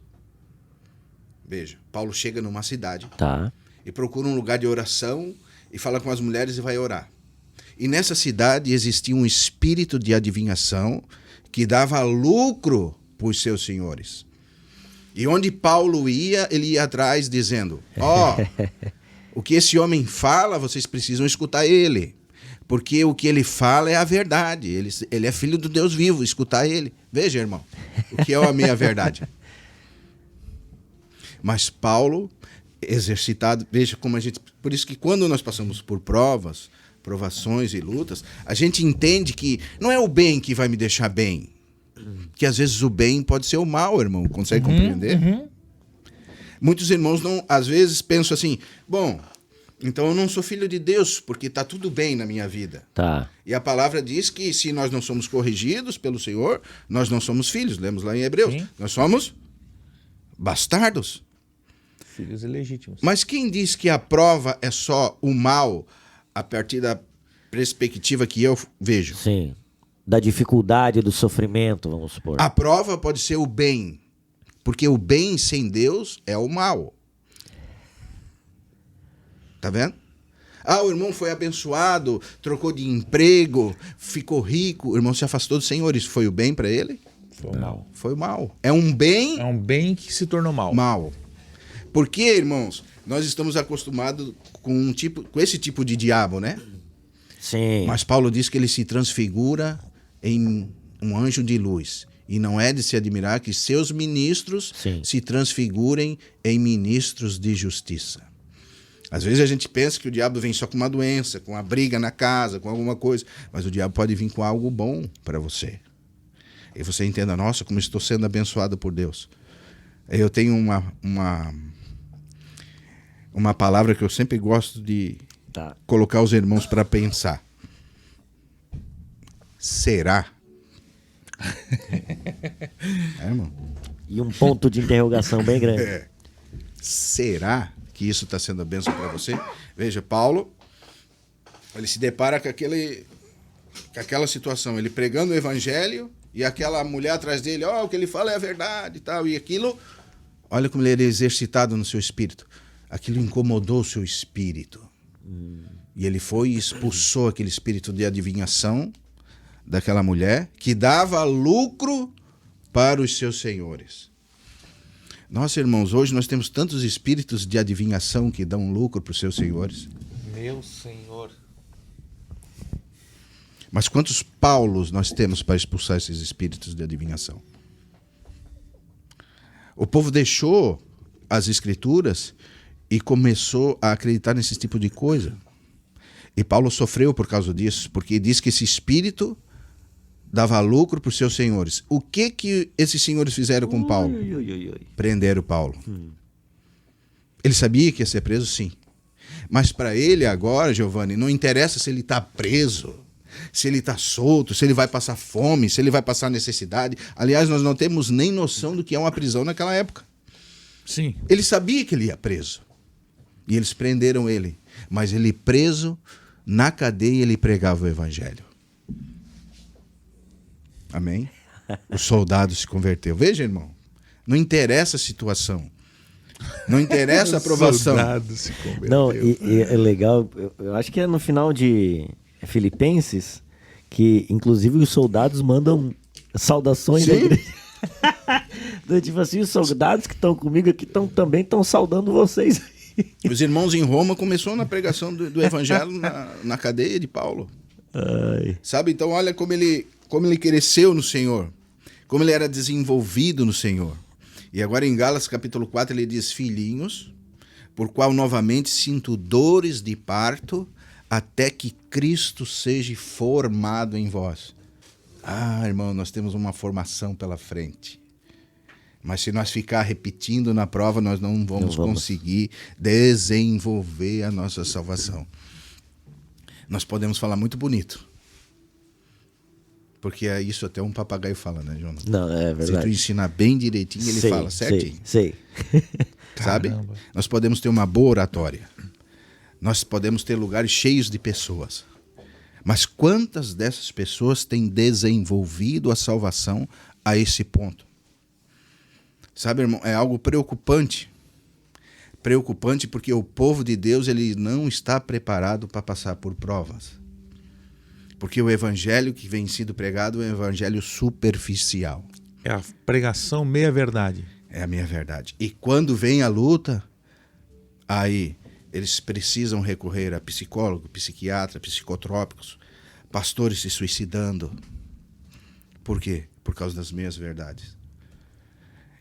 Veja, Paulo chega numa cidade Tá. e procura um lugar de oração e fala com as mulheres e vai orar. E nessa cidade existia um espírito de adivinhação que dava lucro para os seus senhores. E onde Paulo ia, ele ia atrás dizendo, o que esse homem fala, vocês precisam escutar ele. Porque o que ele fala é a verdade. Ele é filho do Deus vivo, escutar ele. Veja, irmão, o que é a minha verdade. Mas Paulo, exercitado, veja como a gente... Por isso que quando nós passamos por provações e lutas, a gente entende que não é o bem que vai me deixar bem. Que às vezes o bem pode ser o mal, irmão. Consegue compreender? Muitos irmãos às vezes pensam assim, bom, então eu não sou filho de Deus, porque está tudo bem na minha vida. Tá. E a palavra diz que se nós não somos corrigidos pelo Senhor, nós não somos filhos. Lemos lá em Hebreus. Sim. Nós somos bastardos. Filhos ilegítimos. Mas quem diz que a prova é só o mal a partir da perspectiva que eu vejo? Sim. Da dificuldade, do sofrimento, vamos supor. A prova pode ser o bem, porque o bem sem Deus é o mal. Tá vendo? O irmão foi abençoado, trocou de emprego, ficou rico, o irmão se afastou do Senhor. Isso foi o bem para ele? Foi o mal. Foi o mal. É um bem É um bem que se tornou mal. mal. Porque, irmãos, nós estamos acostumados com esse tipo de diabo, né? Sim. Mas Paulo diz que ele se transfigura em um anjo de luz. E não é de se admirar que seus ministros Sim. se transfigurem em ministros de justiça. Às vezes a gente pensa que o diabo vem só com uma doença, com uma briga na casa, com alguma coisa. Mas o diabo pode vir com algo bom para você. E você entenda, nossa, como estou sendo abençoado por Deus. Eu tenho uma palavra que eu sempre gosto de Tá. colocar os irmãos para pensar. Será? Irmão? E um ponto de interrogação bem grande. Será que isso está sendo a bênção para você? Veja, Paulo, ele se depara com aquela situação, ele pregando o evangelho e aquela mulher atrás dele, o que ele fala é a verdade e tal, e aquilo, olha como ele é exercitado no seu espírito. Aquilo incomodou o seu espírito. E ele foi e expulsou aquele espírito de adivinhação daquela mulher que dava lucro para os seus senhores. Nossa, irmãos, hoje nós temos tantos espíritos de adivinhação que dão lucro para os seus senhores. Meu Senhor. Mas quantos Paulos nós temos para expulsar esses espíritos de adivinhação? O povo deixou as escrituras e começou a acreditar nesse tipo de coisa. E Paulo sofreu por causa disso, porque diz que esse espírito dava lucro para os seus senhores. O que esses senhores fizeram com Paulo? Prenderam Paulo. Ele sabia que ia ser preso, sim. Mas para ele agora, Giovanni, não interessa se ele está preso, se ele está solto, se ele vai passar fome, se ele vai passar necessidade. Aliás, nós não temos nem noção do que é uma prisão naquela época. Sim. Ele sabia que ele ia preso. E eles prenderam ele. Mas ele preso, na cadeia, ele pregava o evangelho. Amém? O soldado se converteu. Veja, irmão, não interessa a situação. Não interessa a aprovação. O soldado se converteu. Não, e é legal, eu acho que é no final de Filipenses que, inclusive, os soldados mandam saudações da Sim. igreja. Então, tipo assim, os soldados que estão comigo aqui também estão saudando vocês. Os irmãos em Roma começou na pregação do evangelho na cadeia de Paulo. Ai. Sabe? Então, olha como ele cresceu no Senhor. Como ele era desenvolvido no Senhor. E agora em Gálatas capítulo 4 ele diz: filhinhos, por qual novamente sinto dores de parto, até que Cristo seja formado em vós. Ah, irmão, nós temos uma formação pela frente. Mas se nós ficar repetindo na prova, nós não vamos conseguir desenvolver a nossa salvação. Nós podemos falar muito bonito. Porque é isso até um papagaio fala, né, Jonas? Não, é verdade. Se tu ensinar bem direitinho, ele fala certinho. Sei. Sabe? Caramba. Nós podemos ter uma boa oratória. Nós podemos ter lugares cheios de pessoas. Mas quantas dessas pessoas têm desenvolvido a salvação a esse ponto? Sabe, irmão, é algo preocupante. Preocupante porque o povo de Deus ele não está preparado para passar por provas. Porque o evangelho que vem sendo pregado é um evangelho superficial. É a pregação meia-verdade. É a minha verdade. E quando vem a luta, aí eles precisam recorrer a psicólogo, psiquiatra, psicotrópicos, pastores se suicidando. Por quê? Por causa das meias verdades.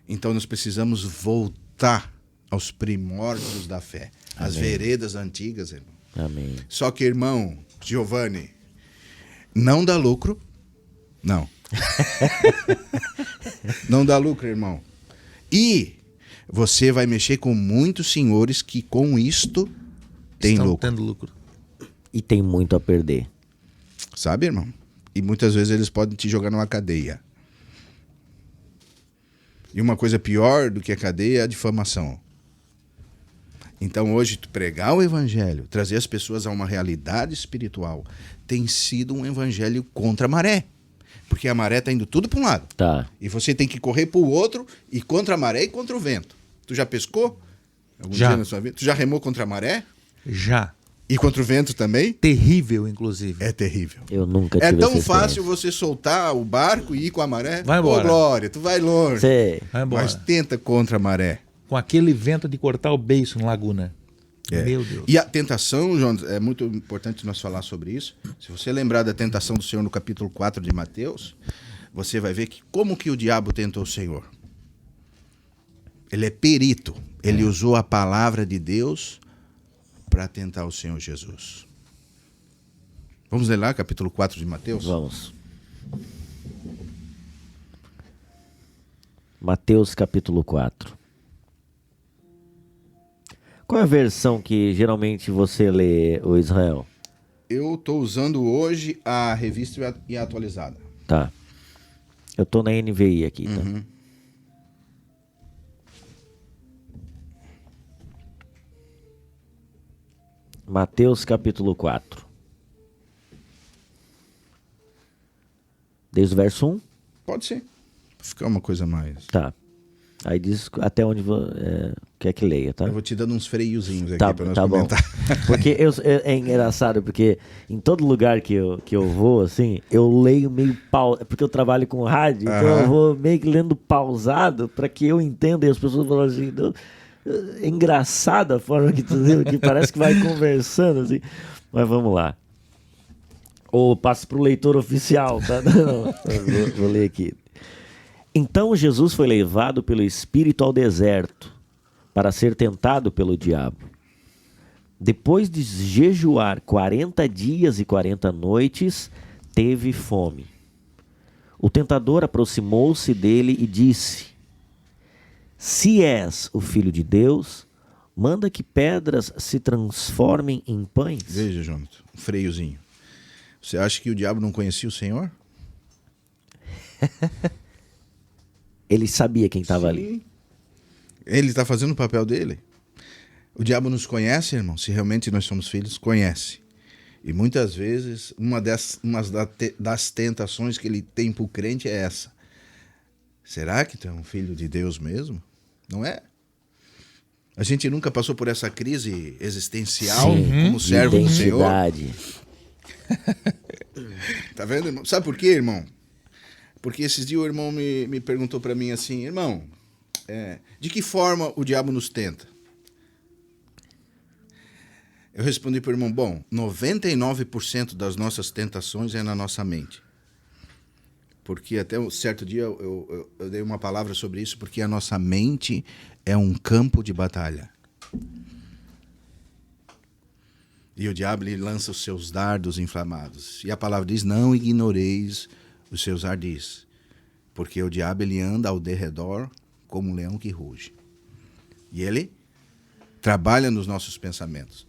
Então nós precisamos voltar aos primórdios da fé, às veredas antigas, irmão. Amém. Só que, irmão, Giovanni, não dá lucro. Não. Não dá lucro, irmão. E você vai mexer com muitos senhores que com isto tem Estão lucro. tendo lucro. E tem muito a perder. Sabe, irmão? E muitas vezes eles podem te jogar numa cadeia. E uma coisa pior do que a cadeia é a difamação. Então hoje, tu pregar o evangelho, trazer as pessoas a uma realidade espiritual, tem sido um evangelho contra a maré. Porque a maré está indo tudo para um lado. Tá. E você tem que correr para o outro e contra a maré e contra o vento. Tu já pescou? Algum Já. dia na sua vida? Tu já remou contra a maré? Já. E contra o vento também? Terrível, inclusive. É terrível. Eu nunca tive É tão essa fácil experiência. você soltar o barco e ir com a maré. Vai embora. Ô, Glória, tu vai longe. Sei. Vai embora. Mas tenta contra a maré. Com aquele vento de cortar o beiço na laguna. É. Meu Deus. E a tentação, João, é muito importante nós falar sobre isso. Se você lembrar da tentação do Senhor no capítulo 4 de Mateus, você vai ver que como que o diabo tentou o Senhor. Ele é perito. Ele usou a palavra de Deus para tentar o Senhor Jesus. Vamos ler lá, capítulo 4 de Mateus? Vamos. Mateus capítulo 4. Qual é a versão que geralmente você lê, ô Israel? Eu estou usando hoje a revista e a atualizada. Tá. Eu tô na NVI aqui, tá? Uhum. Mateus capítulo 4. Desde o verso 1? Pode ser. Ficar uma coisa mais. Tá. Aí diz até onde quer que leia, tá? Eu vou te dando uns freiozinhos aqui Tá, para nós tá bom. comentar. Porque é engraçado, porque em todo lugar que eu vou, assim, eu leio meio porque eu trabalho com rádio, então eu Aham. vou meio que lendo pausado para que eu entenda, e as pessoas falam assim, "Não, é engraçada a forma que tu lê, que parece que vai conversando, assim. Mas vamos lá. Ou passo para o leitor oficial, tá? Não, vou ler aqui. Então Jesus foi levado pelo Espírito ao deserto para ser tentado pelo diabo. Depois de jejuar 40 dias e 40 noites, teve fome. O tentador aproximou-se dele e disse: Se és o Filho de Deus, manda que pedras se transformem em pães. Veja, Jonathan, um freiozinho. Você acha que o diabo não conhecia o Senhor? Ele sabia quem estava ali. Sim. Ele está fazendo o papel dele. O diabo nos conhece, irmão. Se realmente nós somos filhos, conhece. E muitas vezes, uma das tentações que ele tem para o crente é essa. Será que tu é um filho de Deus mesmo? Não é? A gente nunca passou por essa crise existencial como servo do Senhor. Identidade. Tá vendo, irmão? Sabe por quê, irmão? Porque esses dias o irmão me perguntou para mim assim, irmão, de que forma o diabo nos tenta? Eu respondi para o irmão, bom, 99% das nossas tentações é na nossa mente. Porque até um certo dia eu dei uma palavra sobre isso, porque a nossa mente é um campo de batalha. E o diabo ele lança os seus dardos inflamados. E a palavra diz, não ignoreis os seus ardis. Porque o diabo ele anda ao derredor como um leão que ruge. E ele trabalha nos nossos pensamentos.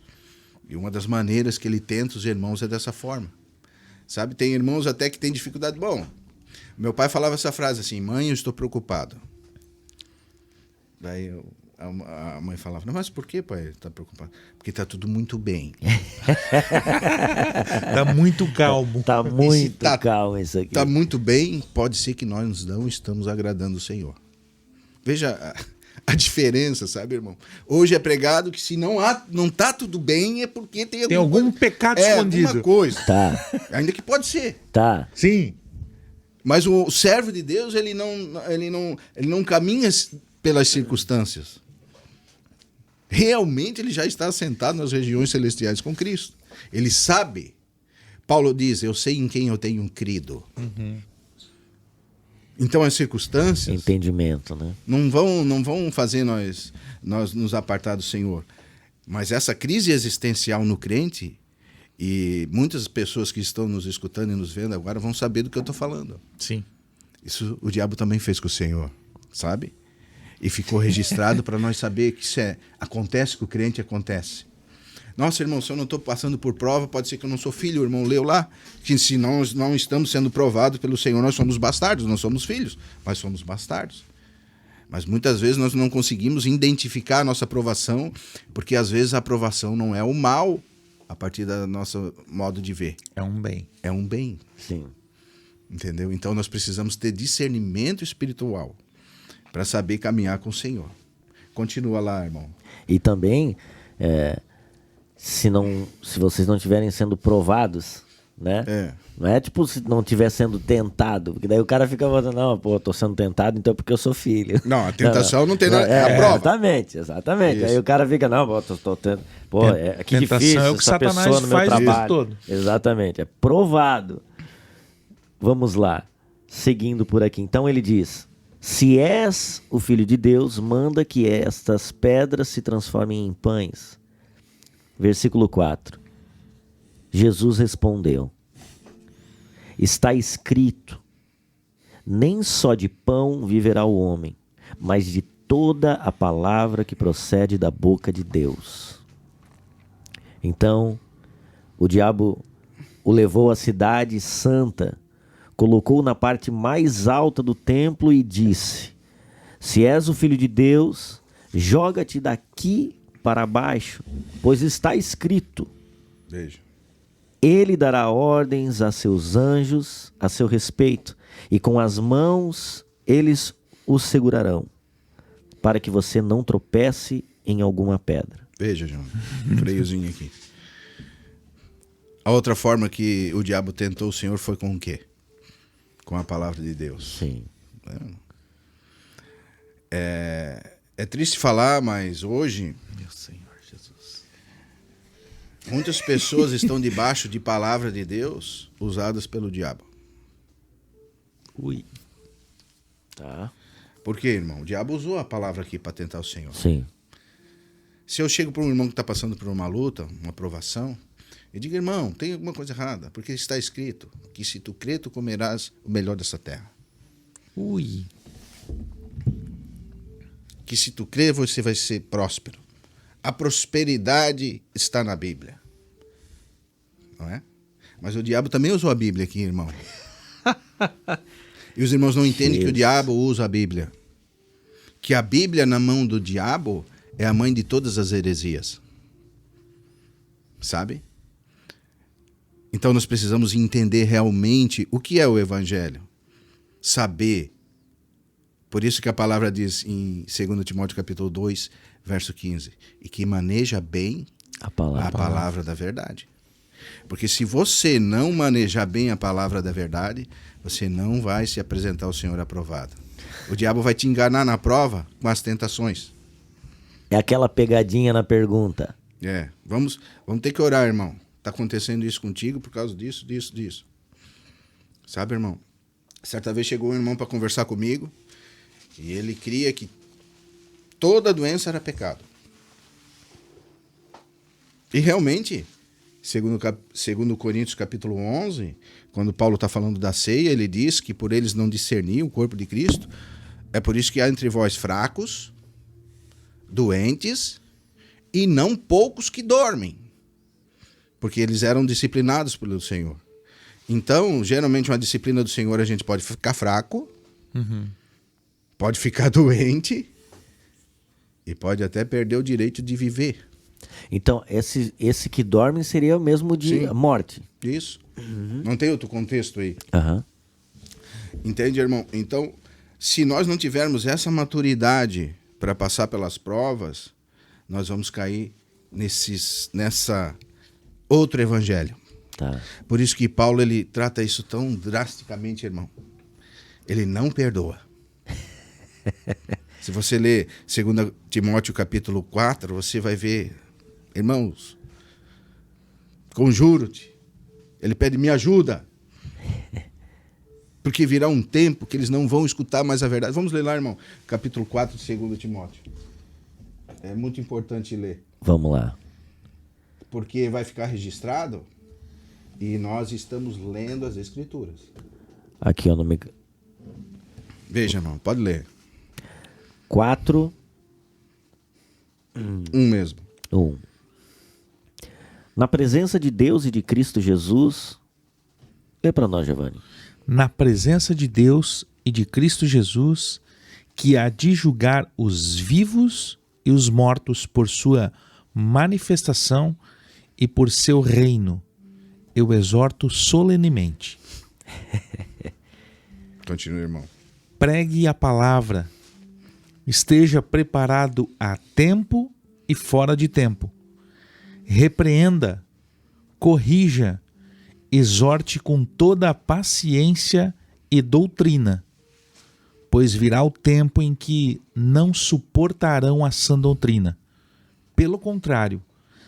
E uma das maneiras que ele tenta os irmãos é dessa forma. Sabe, tem irmãos até que têm dificuldade. Bom, meu pai falava essa frase assim, mãe, eu estou preocupado. Daí a mãe falava, não, mas por que, pai, está preocupado? Porque está tudo muito bem. Tá muito calmo. Tá muito calmo isso aqui. Está muito bem, pode ser que nós não estamos agradando o Senhor. Veja a diferença, sabe, irmão? Hoje é pregado que se não tá tudo bem é porque tem algum pecado escondido. Alguma coisa. Tá, Ainda que pode ser. tá. Sim. Mas o servo de Deus, ele não caminha pelas circunstâncias. Realmente ele já está assentado nas regiões celestiais com Cristo. Ele sabe. Paulo diz, eu sei em quem eu tenho crido. Uhum. Então as circunstâncias Entendimento, né? não vão fazer nós nos apartar do Senhor. Mas essa crise existencial no crente, e muitas pessoas que estão nos escutando e nos vendo agora vão saber do que eu estou falando. Sim. Isso o diabo também fez com o Senhor, sabe? E ficou registrado para nós saber que isso acontece com o crente, acontece. Nossa, irmão, se eu não estou passando por prova, pode ser que eu não sou filho. O irmão leu lá que se nós não estamos sendo provados pelo Senhor, nós somos bastardos, não somos filhos, mas somos bastardos. Mas muitas vezes nós não conseguimos identificar a nossa aprovação, porque às vezes a aprovação não é o mal, a partir do nosso modo de ver. É um bem. É um bem. Sim. Entendeu? Então nós precisamos ter discernimento espiritual para saber caminhar com o Senhor. Continua lá, irmão. E também, se vocês não estiverem sendo provados, né? Não é tipo se não estiver sendo tentado, porque daí o cara fica falando, não, pô, eu tô sendo tentado, então é porque eu sou filho. Não, a tentação não tem nada, é a prova. Exatamente. Isso. Aí o cara fica, não, pô, tô tendo, pô, que Tentação difícil é o que essa Satanás pessoa no meu faz isso trabalho. todo. Exatamente, é provado. Vamos lá, seguindo por aqui. Então ele diz, se és o Filho de Deus, manda que estas pedras se transformem em pães. Versículo 4. Jesus respondeu, está escrito, nem só de pão viverá o homem, mas de toda a palavra que procede da boca de Deus. Então, o diabo o levou à cidade santa, colocou na parte mais alta do templo e disse, se és o Filho de Deus, joga-te daqui para baixo, pois está escrito, Veja. ele dará ordens a seus anjos a seu respeito, e com as mãos eles os segurarão, para que você não tropece em alguma pedra. Veja, João, freiozinho aqui. A outra forma que o diabo tentou o Senhor foi com o quê? Com a palavra de Deus. Sim. É triste falar, mas hoje Meu Senhor Jesus. muitas pessoas estão debaixo de palavra de Deus usadas pelo diabo. Ui. Tá. Por quê, irmão? O diabo usou a palavra aqui para tentar o Senhor. Sim. Se eu chego para um irmão que está passando por uma luta, uma provação, e digo, irmão, tem alguma coisa errada, porque está escrito que se tu crer, tu comerás o melhor dessa terra. Ui. Que se tu crer, você vai ser próspero. A prosperidade está na Bíblia. Não é? Mas o diabo também usou a Bíblia aqui, irmão. E os irmãos não entendem que o diabo usa a Bíblia. Que a Bíblia na mão do diabo é a mãe de todas as heresias. Sabe? Então nós precisamos entender realmente o que é o Evangelho. Saber. Por isso que a palavra diz em 2 Timóteo capítulo 2, verso 15. E que maneja bem A palavra. da verdade. Porque se você não manejar bem a palavra da verdade, você não vai se apresentar ao Senhor aprovado. O diabo vai te enganar na prova com as tentações. É aquela pegadinha na pergunta. Vamos ter que orar, irmão. Está acontecendo isso contigo por causa disso. Sabe, irmão? Certa vez chegou um irmão para conversar comigo e ele cria que toda doença era pecado. E realmente, segundo Coríntios capítulo 11, quando Paulo está falando da ceia, ele diz que por eles não discernir o corpo de Cristo, é por isso que há entre vós fracos, doentes e não poucos que dormem. Porque eles eram disciplinados pelo Senhor. Então, geralmente, uma disciplina do Senhor, a gente pode ficar fraco, pode ficar doente e pode até perder o direito de viver. Então, esse que dorme seria o mesmo de Sim. morte. Isso. Não tem outro contexto aí. Aham. Entende, irmão? Então, se nós não tivermos essa maturidade para passar pelas provas, nós vamos cair nessa outro evangelho. Tá. Por isso que Paulo ele trata isso tão drasticamente, irmão. Ele não perdoa. Se você ler 2 Timóteo capítulo 4, você vai ver, irmãos, conjuro-te. Ele pede, me ajuda. Porque virá um tempo que eles não vão escutar mais a verdade. Vamos ler lá, irmão, capítulo 4 de 2 Timóteo. É muito importante ler. Vamos lá. Porque vai ficar registrado e nós estamos lendo as Escrituras. Aqui, ó, no Veja, irmão, pode ler. 4, Um mesmo. 1. Na presença de Deus e de Cristo Jesus... Lê para nós, Giovanni. Na presença de Deus e de Cristo Jesus, que há de julgar os vivos e os mortos por sua manifestação e por seu reino, eu exorto solenemente. Continua, irmão. Pregue a palavra, esteja preparado a tempo e fora de tempo. Repreenda, corrija, exorte com toda a paciência e doutrina, pois virá o tempo em que não suportarão a sã doutrina. Pelo contrário,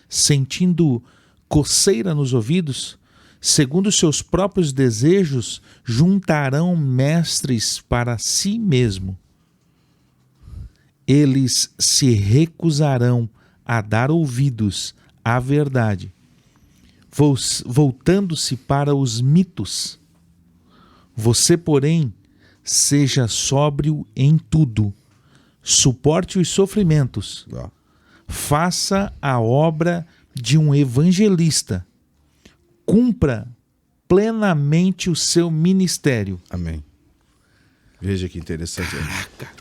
sentindo coceira nos ouvidos, segundo seus próprios desejos, juntarão mestres para si mesmo. Eles se recusarão a dar ouvidos à verdade, voltando-se para os mitos. Você, porém, seja sóbrio em tudo, suporte os sofrimentos, faça a obra de um evangelista, cumpra plenamente o seu ministério. Amém. Veja que interessante.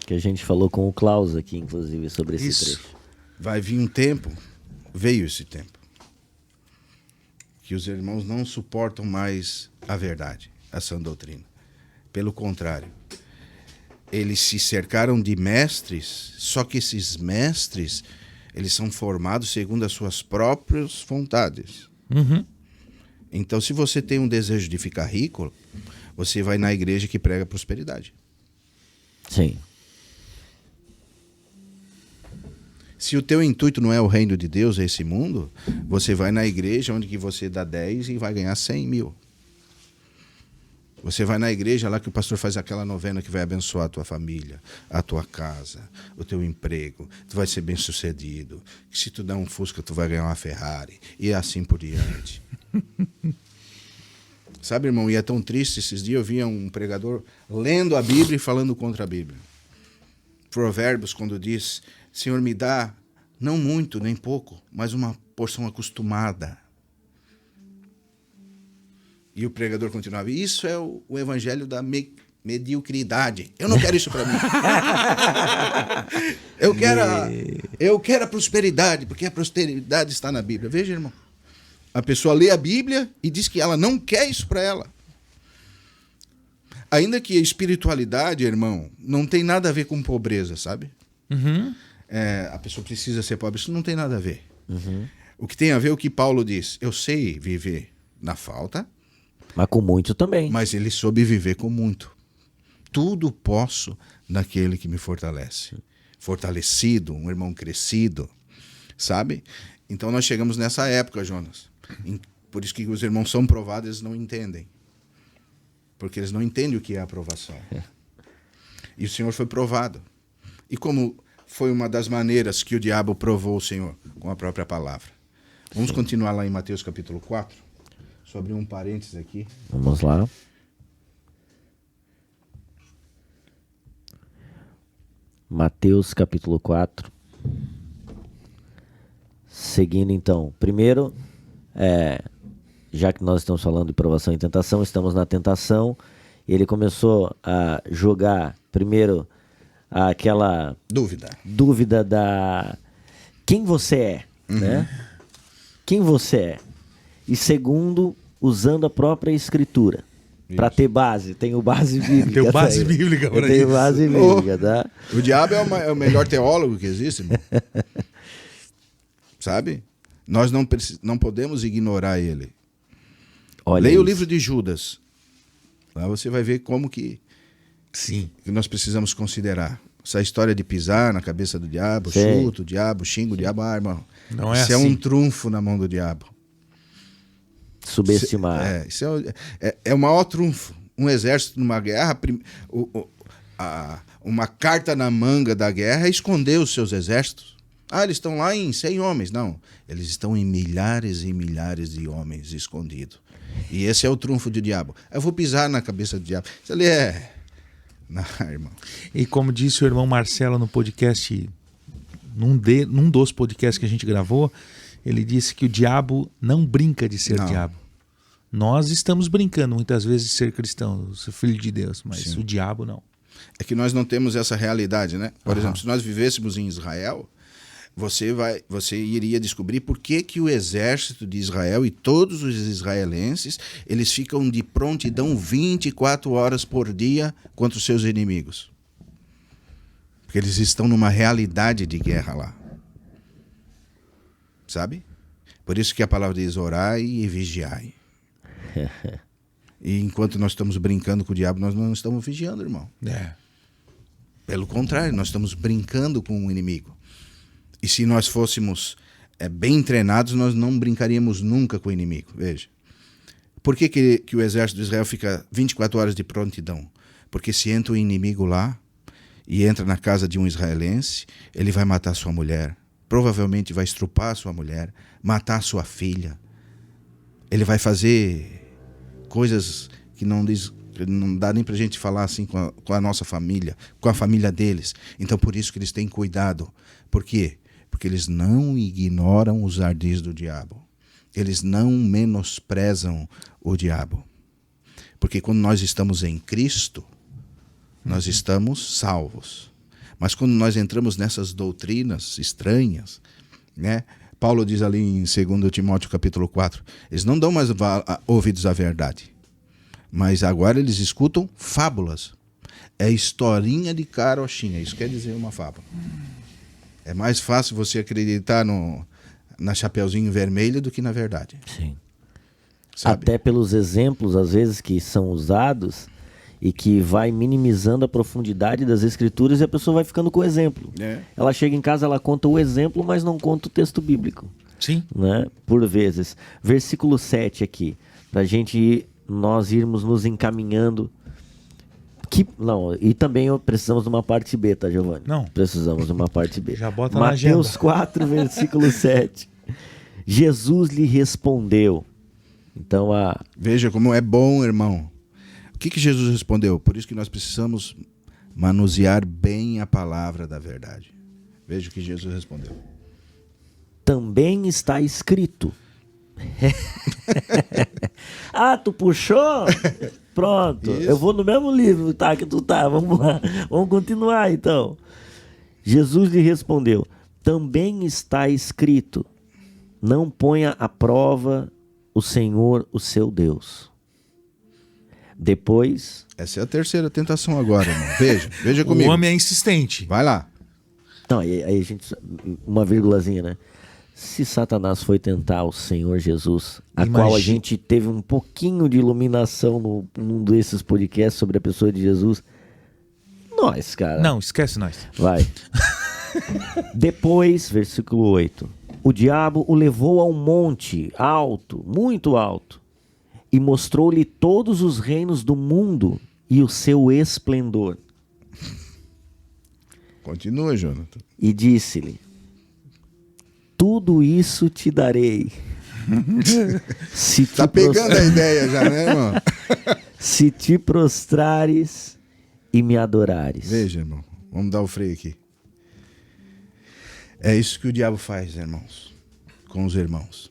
Que a gente falou com o Klaus aqui, inclusive, sobre esse Isso. trecho. Vai vir um tempo, veio esse tempo, que os irmãos não suportam mais a verdade, a sã doutrina. Pelo contrário, eles se cercaram de mestres, só que esses mestres, eles são formados segundo as suas próprias vontades. Uhum. Então, se você tem um desejo de ficar rico, você vai na igreja que prega prosperidade. Sim. Se o teu intuito não é o reino de Deus, é esse mundo, você vai na igreja onde que você dá 10 e vai ganhar 100 mil. Você vai na igreja lá que o pastor faz aquela novena que vai abençoar a tua família, a tua casa, o teu emprego, tu vai ser bem sucedido, que se tu der um Fusca tu vai ganhar uma Ferrari, e assim por diante. Sabe, irmão, e é tão triste, esses dias eu via um pregador lendo a Bíblia e falando contra a Bíblia. Provérbios, quando diz, Senhor, me dá, não muito, nem pouco, mas uma porção acostumada. E o pregador continuava, isso é o evangelho da mediocridade. Eu não quero isso para mim. eu quero a prosperidade, porque a prosperidade está na Bíblia. Veja, irmão, a pessoa lê a Bíblia e diz que ela não quer isso para ela. Ainda que a espiritualidade, irmão, não tem nada a ver com pobreza, sabe? Uhum. A pessoa precisa ser pobre, isso não tem nada a ver. Uhum. O que tem a ver é o que Paulo diz. Eu sei viver na falta, Mas com muito também. mas ele soube viver com muito. Tudo posso naquele que me fortalece. Fortalecido, um irmão crescido, sabe? Então nós chegamos nessa época, Jonas. Por isso que os irmãos são provados, eles não entendem. Porque eles não entendem o que é a aprovação. E o Senhor foi provado. E como foi uma das maneiras que o diabo provou o Senhor? Com a própria palavra. Vamos continuar lá em Mateus capítulo 4. Só abrir um parênteses aqui. Vamos lá. Mateus capítulo 4. Seguindo então. Primeiro, já que nós estamos falando de provação e tentação, estamos na tentação. Ele começou a jogar primeiro aquela dúvida da quem você é, né? Quem você é. E segundo, usando a própria escritura. Para ter base, tenho base bíblica. Tem base bíblica Eu para tenho isso. base bíblica, tá? O diabo é o melhor teólogo que existe, irmão. Sabe? Nós não podemos ignorar ele. Olha Leia o isso. livro de Judas. Lá você vai ver como que Sim. nós precisamos considerar. Essa história de pisar na cabeça do diabo, Sei. chuta o diabo, xinga o diabo. Ah, irmão, Não é isso é assim. um trunfo na mão do diabo. Subestimar. Isso é o maior trunfo. Um exército numa guerra, uma carta na manga da guerra é esconder os seus exércitos. Eles estão lá em 100 homens. Não, eles estão em milhares e milhares de homens escondidos. E esse é o trunfo do diabo. Eu vou pisar na cabeça do diabo. Isso ali é... Não, irmão. E como disse o irmão Marcelo no podcast, num dos podcasts que a gente gravou, ele disse que o diabo não brinca de ser Não. diabo. Nós estamos brincando muitas vezes de ser cristão, ser filho de Deus, mas Sim. o diabo não. É que nós não temos essa realidade, né? Por exemplo, se nós vivêssemos em Israel, você iria descobrir por que o exército de Israel e todos os israelenses, eles ficam de prontidão 24 horas por dia contra os seus inimigos. Porque eles estão numa realidade de guerra lá. Sabe? Por isso que a palavra diz orai e vigiai. E enquanto nós estamos brincando com o diabo, nós não estamos vigiando, irmão. É. Pelo contrário, nós estamos brincando com o inimigo. E se nós fôssemos bem treinados, nós não brincaríamos nunca com o inimigo. Veja. Por que o exército de Israel fica 24 horas de prontidão? Porque se entra um inimigo lá e entra na casa de um israelense, ele vai matar sua mulher. Provavelmente vai estrupar sua mulher, matar sua filha. Ele vai fazer coisas que não dá nem pra gente falar assim com a nossa família, com a família deles. Então por isso que eles têm cuidado. Por quê? Porque eles não ignoram os ardis do diabo. Eles não menosprezam o diabo. Porque quando nós estamos em Cristo, nós estamos salvos. Mas quando nós entramos nessas doutrinas estranhas, né? Paulo diz ali em 2 Timóteo capítulo 4, eles não dão mais ouvidos à verdade, mas agora eles escutam fábulas. é historinha de carochinha. Isso quer dizer uma fábula. É mais fácil você acreditar na Chapeuzinho Vermelho do que na verdade. Sim. Sabe? Até pelos exemplos, às vezes, que são usados e que vai minimizando a profundidade das escrituras e a pessoa vai ficando com o exemplo. É. Ela chega em casa, ela conta o exemplo, mas não conta o texto bíblico. Sim. Né? Por vezes. Versículo 7 aqui, pra gente nós irmos nos encaminhando. E também precisamos de uma parte B, tá, Giovanni? Não. Precisamos de uma parte B. Já bota na Mateus agenda. 4, versículo 7. Jesus lhe respondeu. Então, Veja como é bom, irmão. O que Jesus respondeu? Por isso que nós precisamos manusear bem a palavra da verdade. Veja o que Jesus respondeu. também está escrito. Tu puxou? Pronto, Isso. eu vou no mesmo livro, tá? Que tu tá, vamos lá. Vamos continuar então. Jesus lhe respondeu: também está escrito, não ponha à prova o Senhor, o seu Deus. Depois... Essa é a terceira tentação agora, irmão. Veja comigo. O homem é insistente. Vai lá. Não, aí a gente... Uma vírgulazinha, né? Se Satanás foi tentar o Senhor Jesus, a qual a gente teve um pouquinho de iluminação num desses podcasts sobre a pessoa de Jesus, nós, cara... Não, esquece nós. Vai. Depois, versículo 8. O diabo o levou a um monte alto, muito alto, e mostrou-lhe todos os reinos do mundo e o seu esplendor. Continua, Jonathan. E disse-lhe: tudo isso te darei. Se te Tá pegando a ideia já, né, irmão? se te prostrares e me adorares. Veja, irmão. Vamos dar o freio aqui. É isso que o diabo faz, irmãos. Com os irmãos.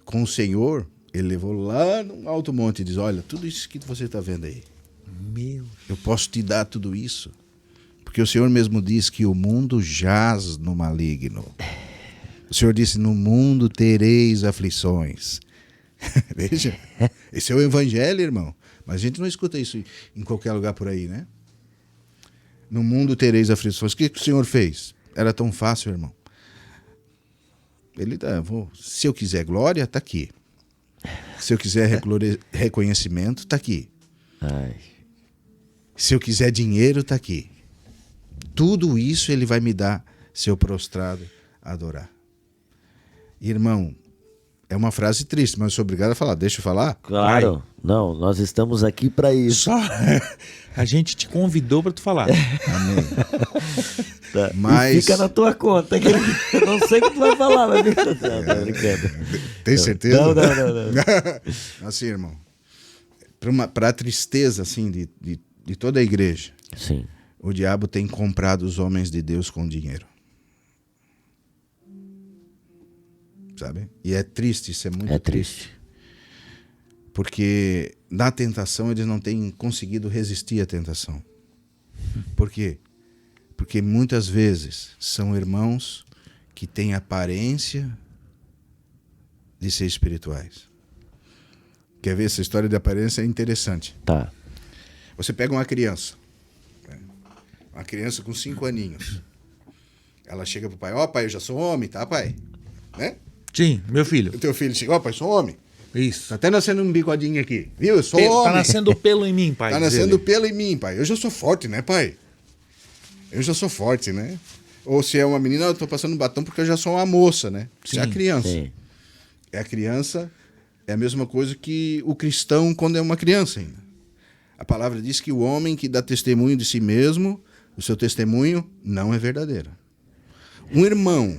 Com o Senhor, ele levou lá no alto monte e diz: olha, tudo isso que você está vendo aí, eu posso te dar tudo isso. Porque o Senhor mesmo diz que o mundo jaz no maligno. O Senhor disse: no mundo tereis aflições. Veja, esse é o evangelho, irmão. Mas a gente não escuta isso em qualquer lugar por aí, né? No mundo tereis aflições. O que o Senhor fez? Era tão fácil, irmão. Ele dá, se eu quiser glória, está aqui. Se eu quiser reconhecimento, está aqui. Ai. Se eu quiser dinheiro, está aqui. Tudo isso ele vai me dar se eu prostrado adorar. Irmão, é uma frase triste, mas eu sou obrigado a falar. Deixa eu falar? Claro. Vai. Não, nós estamos aqui para isso. Só a gente te convidou para tu falar. Amém. Tá. Mas... E fica na tua conta. Que eu não sei o que tu vai falar, mas... Não, tô brincando. Tem certeza? Não. Assim, irmão, para a tristeza assim, de toda a igreja, Sim. o diabo tem comprado os homens de Deus com dinheiro. Sabe? E é triste, isso é muito triste. Porque na tentação eles não têm conseguido resistir à tentação. Por quê? Porque muitas vezes são irmãos que têm aparência de ser espirituais. Quer ver? Essa história de aparência é interessante. Tá. Você pega uma criança, né? Uma criança com 5 aninhos. Ela chega pro pai: ó, pai, eu já sou homem, tá, pai? Né? Sim, meu filho. O teu filho chega: ó, pai, sou homem. Isso. Tá até nascendo um bigodinho aqui. Viu? Eu sou homem. Tá nascendo pelo em mim, pai. Tá nascendo pelo em mim, pai. Eu já sou forte, né, pai? Eu já sou forte, né? Ou se é uma menina, eu tô passando batom porque eu já sou uma moça, né? Se é a criança. Sim. É a criança, é a mesma coisa que o cristão quando é uma criança ainda. A palavra diz que o homem que dá testemunho de si mesmo, o seu testemunho não é verdadeiro. Um irmão,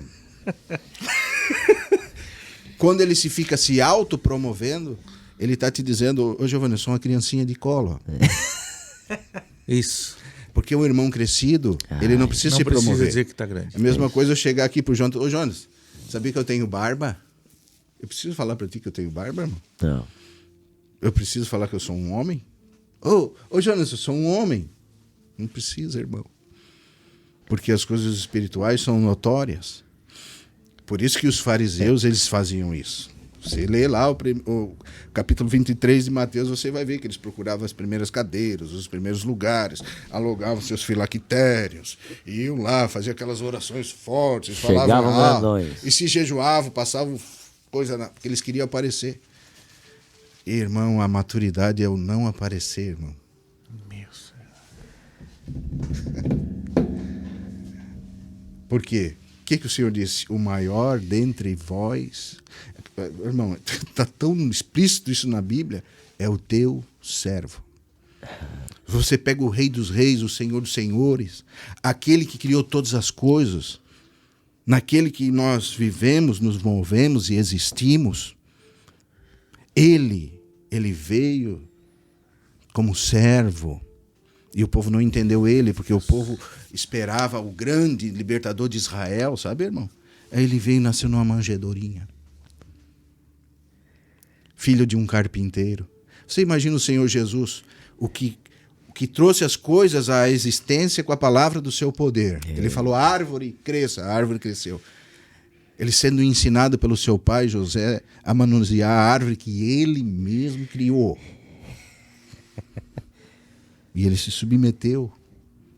quando ele fica se autopromovendo, ele está te dizendo: ô Giovanni, eu sou uma criancinha de colo. Isso. Porque um irmão crescido, ele não precisa se promover. Não precisa dizer que tá grande. É a mesma coisa eu chegar aqui pro Jonas: ô Jonas, sabia que eu tenho barba? Eu preciso falar para ti que eu tenho barba, irmão? Não. Eu preciso falar que eu sou um homem? Ô Jonas, eu sou um homem. Não precisa, irmão. Porque as coisas espirituais são notórias. Por isso que os fariseus, eles faziam isso. Você lê lá o capítulo 23 de Mateus, você vai ver que eles procuravam as primeiras cadeiras, os primeiros lugares, alugavam seus filactérios, iam lá, faziam aquelas orações fortes, Chegavam falavam grandões. e se jejuavam, passavam porque eles queriam aparecer. Irmão, a maturidade é o não aparecer, irmão. Meu Por quê? O que o Senhor disse? O maior dentre vós... Irmão, está tão explícito isso na Bíblia. É o teu servo. Você pega o Rei dos Reis, o Senhor dos Senhores, aquele que criou todas as coisas, naquele que nós vivemos, nos movemos e existimos. Ele veio como servo. E o povo não entendeu ele, porque o povo esperava o grande libertador de Israel, sabe, irmão? Aí ele veio e nasceu numa manjedourinha. Filho de um carpinteiro. Você imagina o Senhor Jesus, o que trouxe as coisas à existência com a palavra do seu poder. Ele falou, árvore, cresça. A árvore cresceu. Ele sendo ensinado pelo seu pai, José, a manusear a árvore que ele mesmo criou. E ele se submeteu,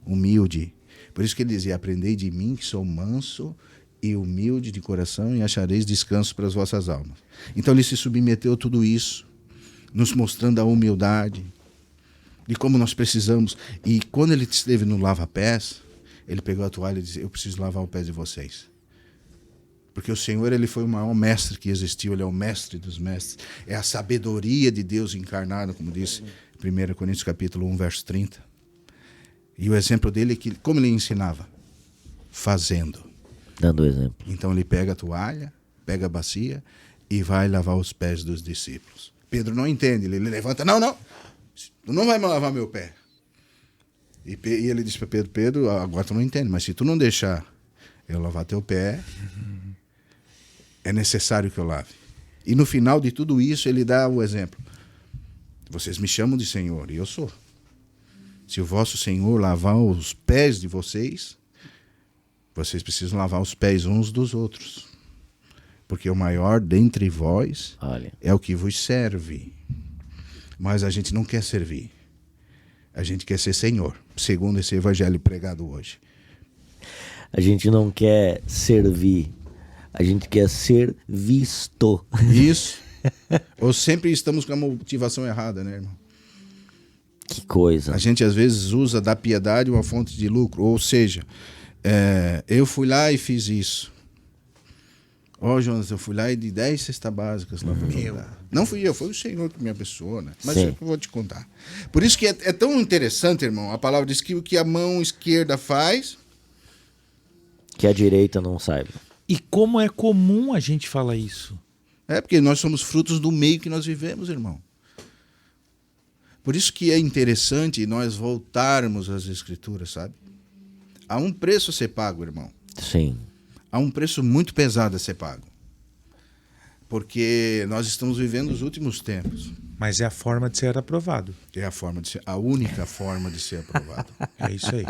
humilde. Por isso que ele dizia, aprendei de mim, que sou manso e humilde de coração, e achareis descanso para as vossas almas. Então ele se submeteu a tudo isso, nos mostrando a humildade, de como nós precisamos. E quando ele esteve no lava-pés, ele pegou a toalha e disse, eu preciso lavar o pé de vocês. Porque o Senhor, ele foi o maior mestre que existiu, ele é o mestre dos mestres. É a sabedoria de Deus encarnada, como disse 1 Coríntios capítulo 1, verso 30. E o exemplo dele é que, como ele ensinava? Fazendo. Dando exemplo. Então ele pega a toalha, pega a bacia e vai lavar os pés dos discípulos. Pedro não entende, ele levanta, não, tu não vai me lavar meu pé. E ele disse para Pedro, Pedro, agora tu não entende, mas se tu não deixar eu lavar teu pé, é necessário que eu lave. E no final de tudo isso ele dá o exemplo. Vocês me chamam de Senhor, e eu sou. Se o vosso Senhor lavar os pés de vocês, vocês precisam lavar os pés uns dos outros. Porque o maior dentre vós é o que vos serve. Mas a gente não quer servir. A gente quer ser Senhor, segundo esse evangelho pregado hoje. A gente não quer servir, a gente quer ser visto. Isso. Ou sempre estamos com a motivação errada, né, irmão? Que coisa. A gente às vezes usa da piedade uma fonte de lucro. Ou seja, eu fui lá e fiz isso. Jonas, eu fui lá e de 10 cestas básicas lá para jogar. Não fui eu, foi o Senhor que me abençoou, né? Mas eu vou te contar. Por isso que é tão interessante, irmão. A palavra diz que o que a mão esquerda faz, que a direita não saiba. E como é comum a gente falar isso? Porque nós somos frutos do meio que nós vivemos, irmão. Por isso que é interessante nós voltarmos às Escrituras, sabe? Há um preço a ser pago, irmão. Sim. Há um preço muito pesado a ser pago. Porque nós estamos vivendo os últimos tempos. Mas é a forma de ser aprovado. É a única forma de ser aprovado. É isso aí.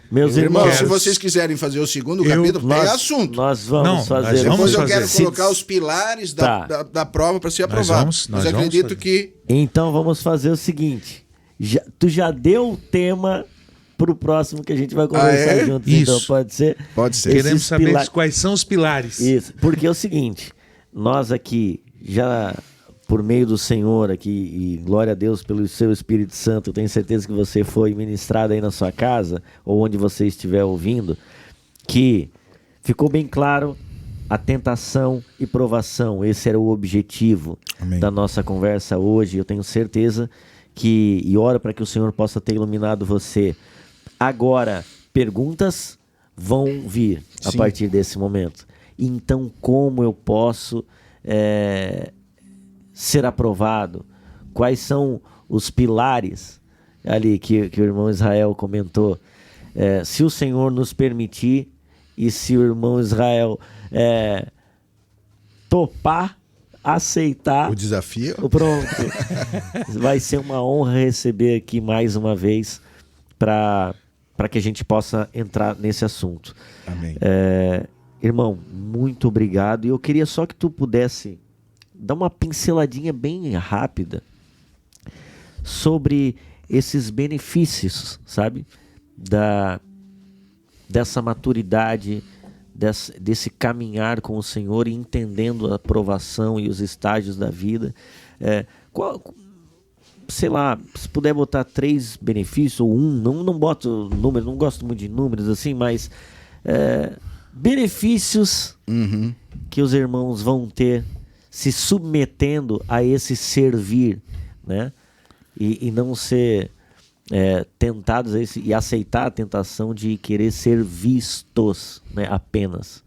Meus Irmãos, irmãos, se vocês quiserem fazer o segundo capítulo, tem assunto. Nós vamos fazer. Depois eu fazer. quero colocar os pilares da prova para ser aprovado. Mas acredito que... Então vamos fazer o seguinte. Tu já deu o tema pro próximo que a gente vai conversar juntos. Isso. Então pode ser? Pode ser. Queremos saber quais são os pilares. Isso, porque é o seguinte, nós aqui, já por meio do Senhor aqui, e glória a Deus pelo seu Espírito Santo, eu tenho certeza que você foi ministrado aí na sua casa, ou onde você estiver ouvindo, que ficou bem claro a tentação e provação. Esse era o objetivo da nossa conversa hoje. Eu tenho certeza que, e oro para que o Senhor possa ter iluminado você. Agora, perguntas vão vir a partir desse momento. Então, como eu posso ser aprovado? Quais são os pilares ali que o irmão Israel comentou? Se o Senhor nos permitir e se o irmão Israel topar, aceitar o desafio, pronto. Vai ser uma honra receber aqui mais uma vez para que a gente possa entrar nesse assunto. Amém. Irmão, muito obrigado. E eu queria só que tu pudesse dar uma pinceladinha bem rápida sobre esses benefícios, sabe? Dessa maturidade, desse caminhar com o Senhor e entendendo a provação e os estágios da vida. Sei lá, se puder botar 3 benefícios ou não boto números, não gosto muito de números assim, mas benefícios que os irmãos vão ter se submetendo a esse servir, né? E não ser tentados e aceitar a tentação de querer ser vistos, né, apenas.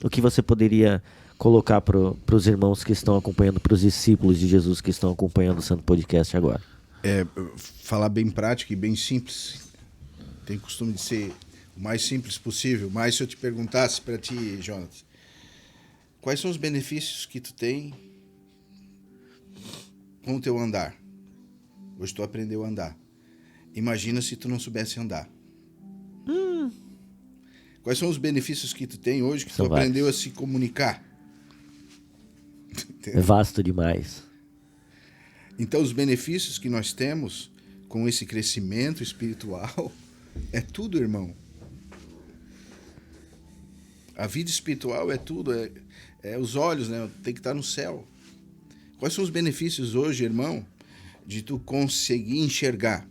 O que você poderia colocar para os irmãos que estão acompanhando, para os discípulos de Jesus que estão acompanhando o Santo Podcast agora? Falar bem prático e bem simples. Tem costume de ser o mais simples possível. Mas se eu te perguntasse para ti, Jonas, quais são os benefícios que tu tem com o teu andar? Hoje tu aprendeu a andar. Imagina se tu não soubesse andar. Quais são os benefícios que tu tem hoje que tu aprendeu a se comunicar? É vasto demais. Então, os benefícios que nós temos com esse crescimento espiritual é tudo, irmão. A vida espiritual é tudo, é os olhos, né? Tem que estar no céu. Quais são os benefícios hoje, irmão, de tu conseguir enxergar?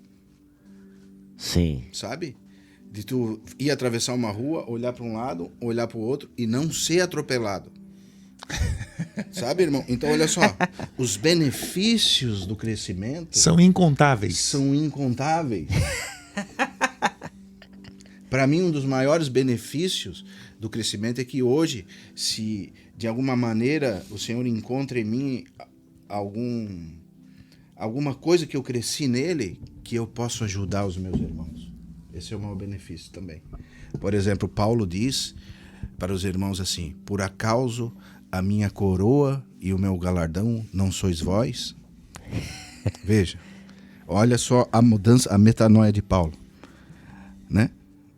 Sim. Sabe? De tu ir atravessar uma rua, olhar para um lado, olhar para o outro e não ser atropelado. Sabe, irmão? Então, olha só. Os benefícios do crescimento são incontáveis. São incontáveis. Para mim, um dos maiores benefícios do crescimento é que hoje, se de alguma maneira o Senhor encontra em mim alguma coisa que eu cresci nele, que eu posso ajudar os meus irmãos. Esse é o maior benefício também. Por exemplo, Paulo diz para os irmãos assim: por acaso a minha coroa e o meu galardão não sois vós? Veja, olha só a mudança, a metanoia de Paulo, né?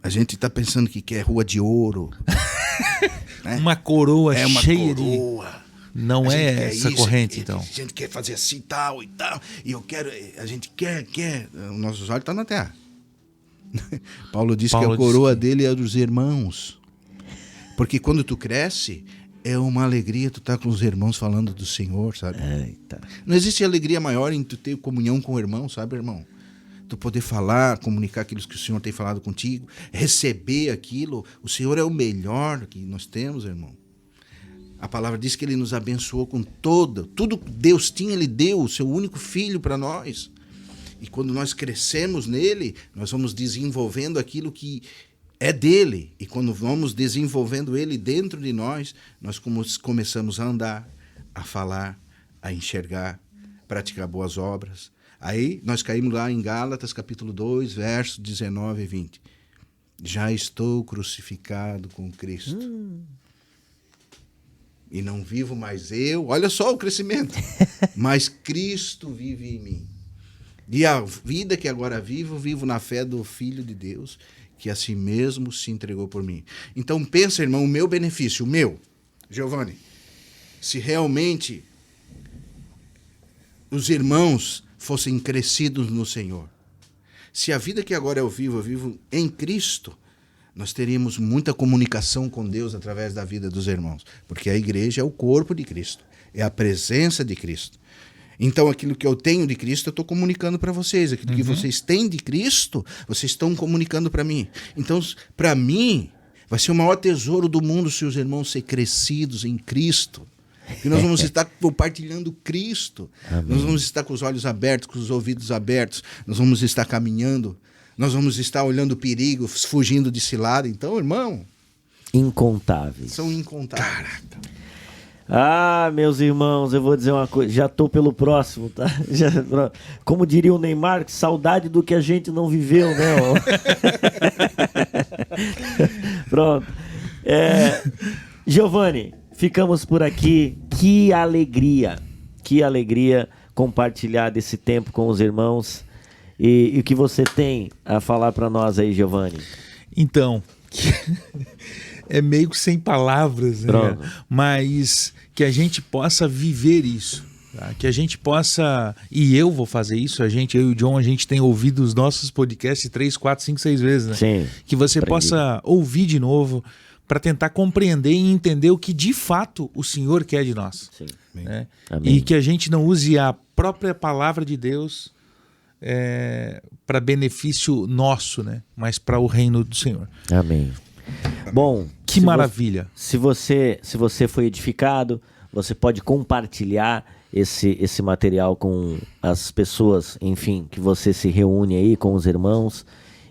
A gente está pensando que quer rua de ouro, né? Uma coroa cheia coroa. De... Não é essa isso, corrente, então. A gente quer fazer assim tal e tal. E eu quero... A gente quer... Os nossos olhos estão na terra. Paulo diz que a coroa dele é dos irmãos. Porque quando tu cresce, é uma alegria tu estar com os irmãos falando do Senhor, sabe? Eita. Não existe alegria maior em tu ter comunhão com o irmão, sabe, irmão? Tu poder falar, comunicar aquilo que o Senhor tem falado contigo, receber aquilo. O Senhor é o melhor que nós temos, irmão. A palavra diz que Ele nos abençoou com tudo que Deus tinha, Ele deu o seu único filho para nós. E quando nós crescemos nele, nós vamos desenvolvendo aquilo que é dele. E quando vamos desenvolvendo ele dentro de nós, nós começamos a andar, a falar, a enxergar, praticar boas obras. Aí nós caímos lá em Gálatas, capítulo 2, versos 19 e 20. Já estou crucificado com Cristo. E não vivo mais eu. Olha só o crescimento. Mas Cristo vive em mim. E a vida que agora vivo na fé do Filho de Deus, que a si mesmo se entregou por mim. Então pensa, irmão, o meu benefício, o meu, Giovanni, se realmente os irmãos fossem crescidos no Senhor, se a vida que agora eu vivo em Cristo, nós teríamos muita comunicação com Deus através da vida dos irmãos, porque a igreja é o corpo de Cristo, é a presença de Cristo. Então, aquilo que eu tenho de Cristo, eu estou comunicando para vocês. Aquilo que vocês têm de Cristo, vocês estão comunicando para mim. Então, para mim, vai ser o maior tesouro do mundo se os irmãos serem crescidos em Cristo. E nós vamos estar compartilhando Cristo. Amém. Nós vamos estar com os olhos abertos, com os ouvidos abertos. Nós vamos estar caminhando. Nós vamos estar olhando o perigo, fugindo de cilada. Então, irmão... Incontáveis. São incontáveis. Caraca. Ah, meus irmãos, eu vou dizer uma coisa, já tô pelo próximo, tá? Como diria o Neymar, saudade do que a gente não viveu, né? Pronto. Giovanni, ficamos por aqui. Que alegria compartilhar desse tempo com os irmãos. E o que você tem a falar para nós aí, Giovanni? Então, é meio que sem palavras, né? Pronto. Mas que a gente possa viver isso. Tá? Que a gente possa, e eu vou fazer isso, eu e o John, a gente tem ouvido os nossos podcasts 3, 4, 5, 6 vezes, né? Sim. Que você Aprendi. possa ouvir de novo para tentar compreender e entender o que de fato o Senhor quer de nós. Sim. Né? Amém. E que a gente não use a própria palavra de Deus para benefício nosso, né? Mas para o reino do Senhor. Amém. Bom, Que maravilha. Se você foi edificado, você pode compartilhar esse material com as pessoas, enfim, que você se reúne aí com os irmãos,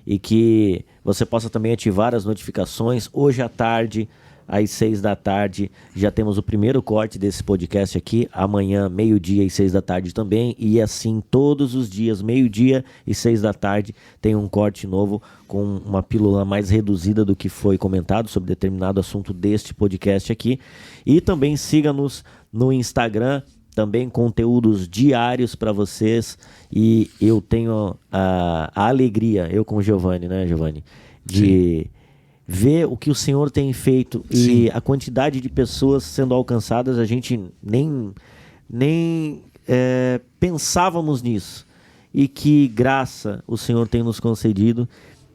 e que você possa também ativar as notificações. Hoje à tarde, às 6 da tarde, já temos o primeiro corte desse podcast aqui. Amanhã, meio-dia e 6 da tarde também. E assim, todos os dias, meio-dia e 6 da tarde, tem um corte novo com uma pílula mais reduzida do que foi comentado sobre determinado assunto deste podcast aqui. E também siga-nos no Instagram, também conteúdos diários para vocês. E eu tenho a alegria, eu com o Giovanni, né, Giovanni, de ver o que o Senhor tem feito. Sim. E a quantidade de pessoas sendo alcançadas, a gente nem pensávamos nisso. E que graça o Senhor tem nos concedido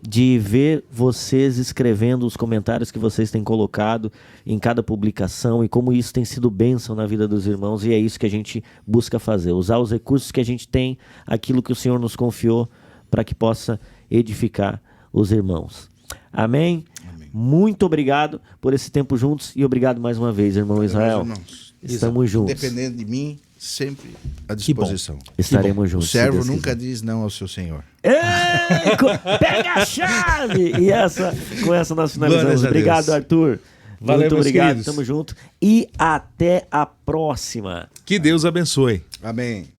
de ver vocês escrevendo os comentários que vocês têm colocado em cada publicação, e como isso tem sido bênção na vida dos irmãos. E é isso que a gente busca fazer, usar os recursos que a gente tem, aquilo que o Senhor nos confiou, para que possa edificar os irmãos. Amém? Amém. Muito obrigado por esse tempo juntos, e obrigado mais uma vez, irmão Israel. Meus irmãos, Estamos juntos. dependendo de mim, sempre à Que bom. disposição. Estaremos O juntos. se servo Deus nunca quiser. diz não ao seu senhor. Ei, pega a chave! E com essa nós finalizamos. Glórias a Obrigado, Deus. Arthur. Valeu, Muito meus obrigado, queridos. tamo junto. E até a próxima. Que Deus abençoe. Amém.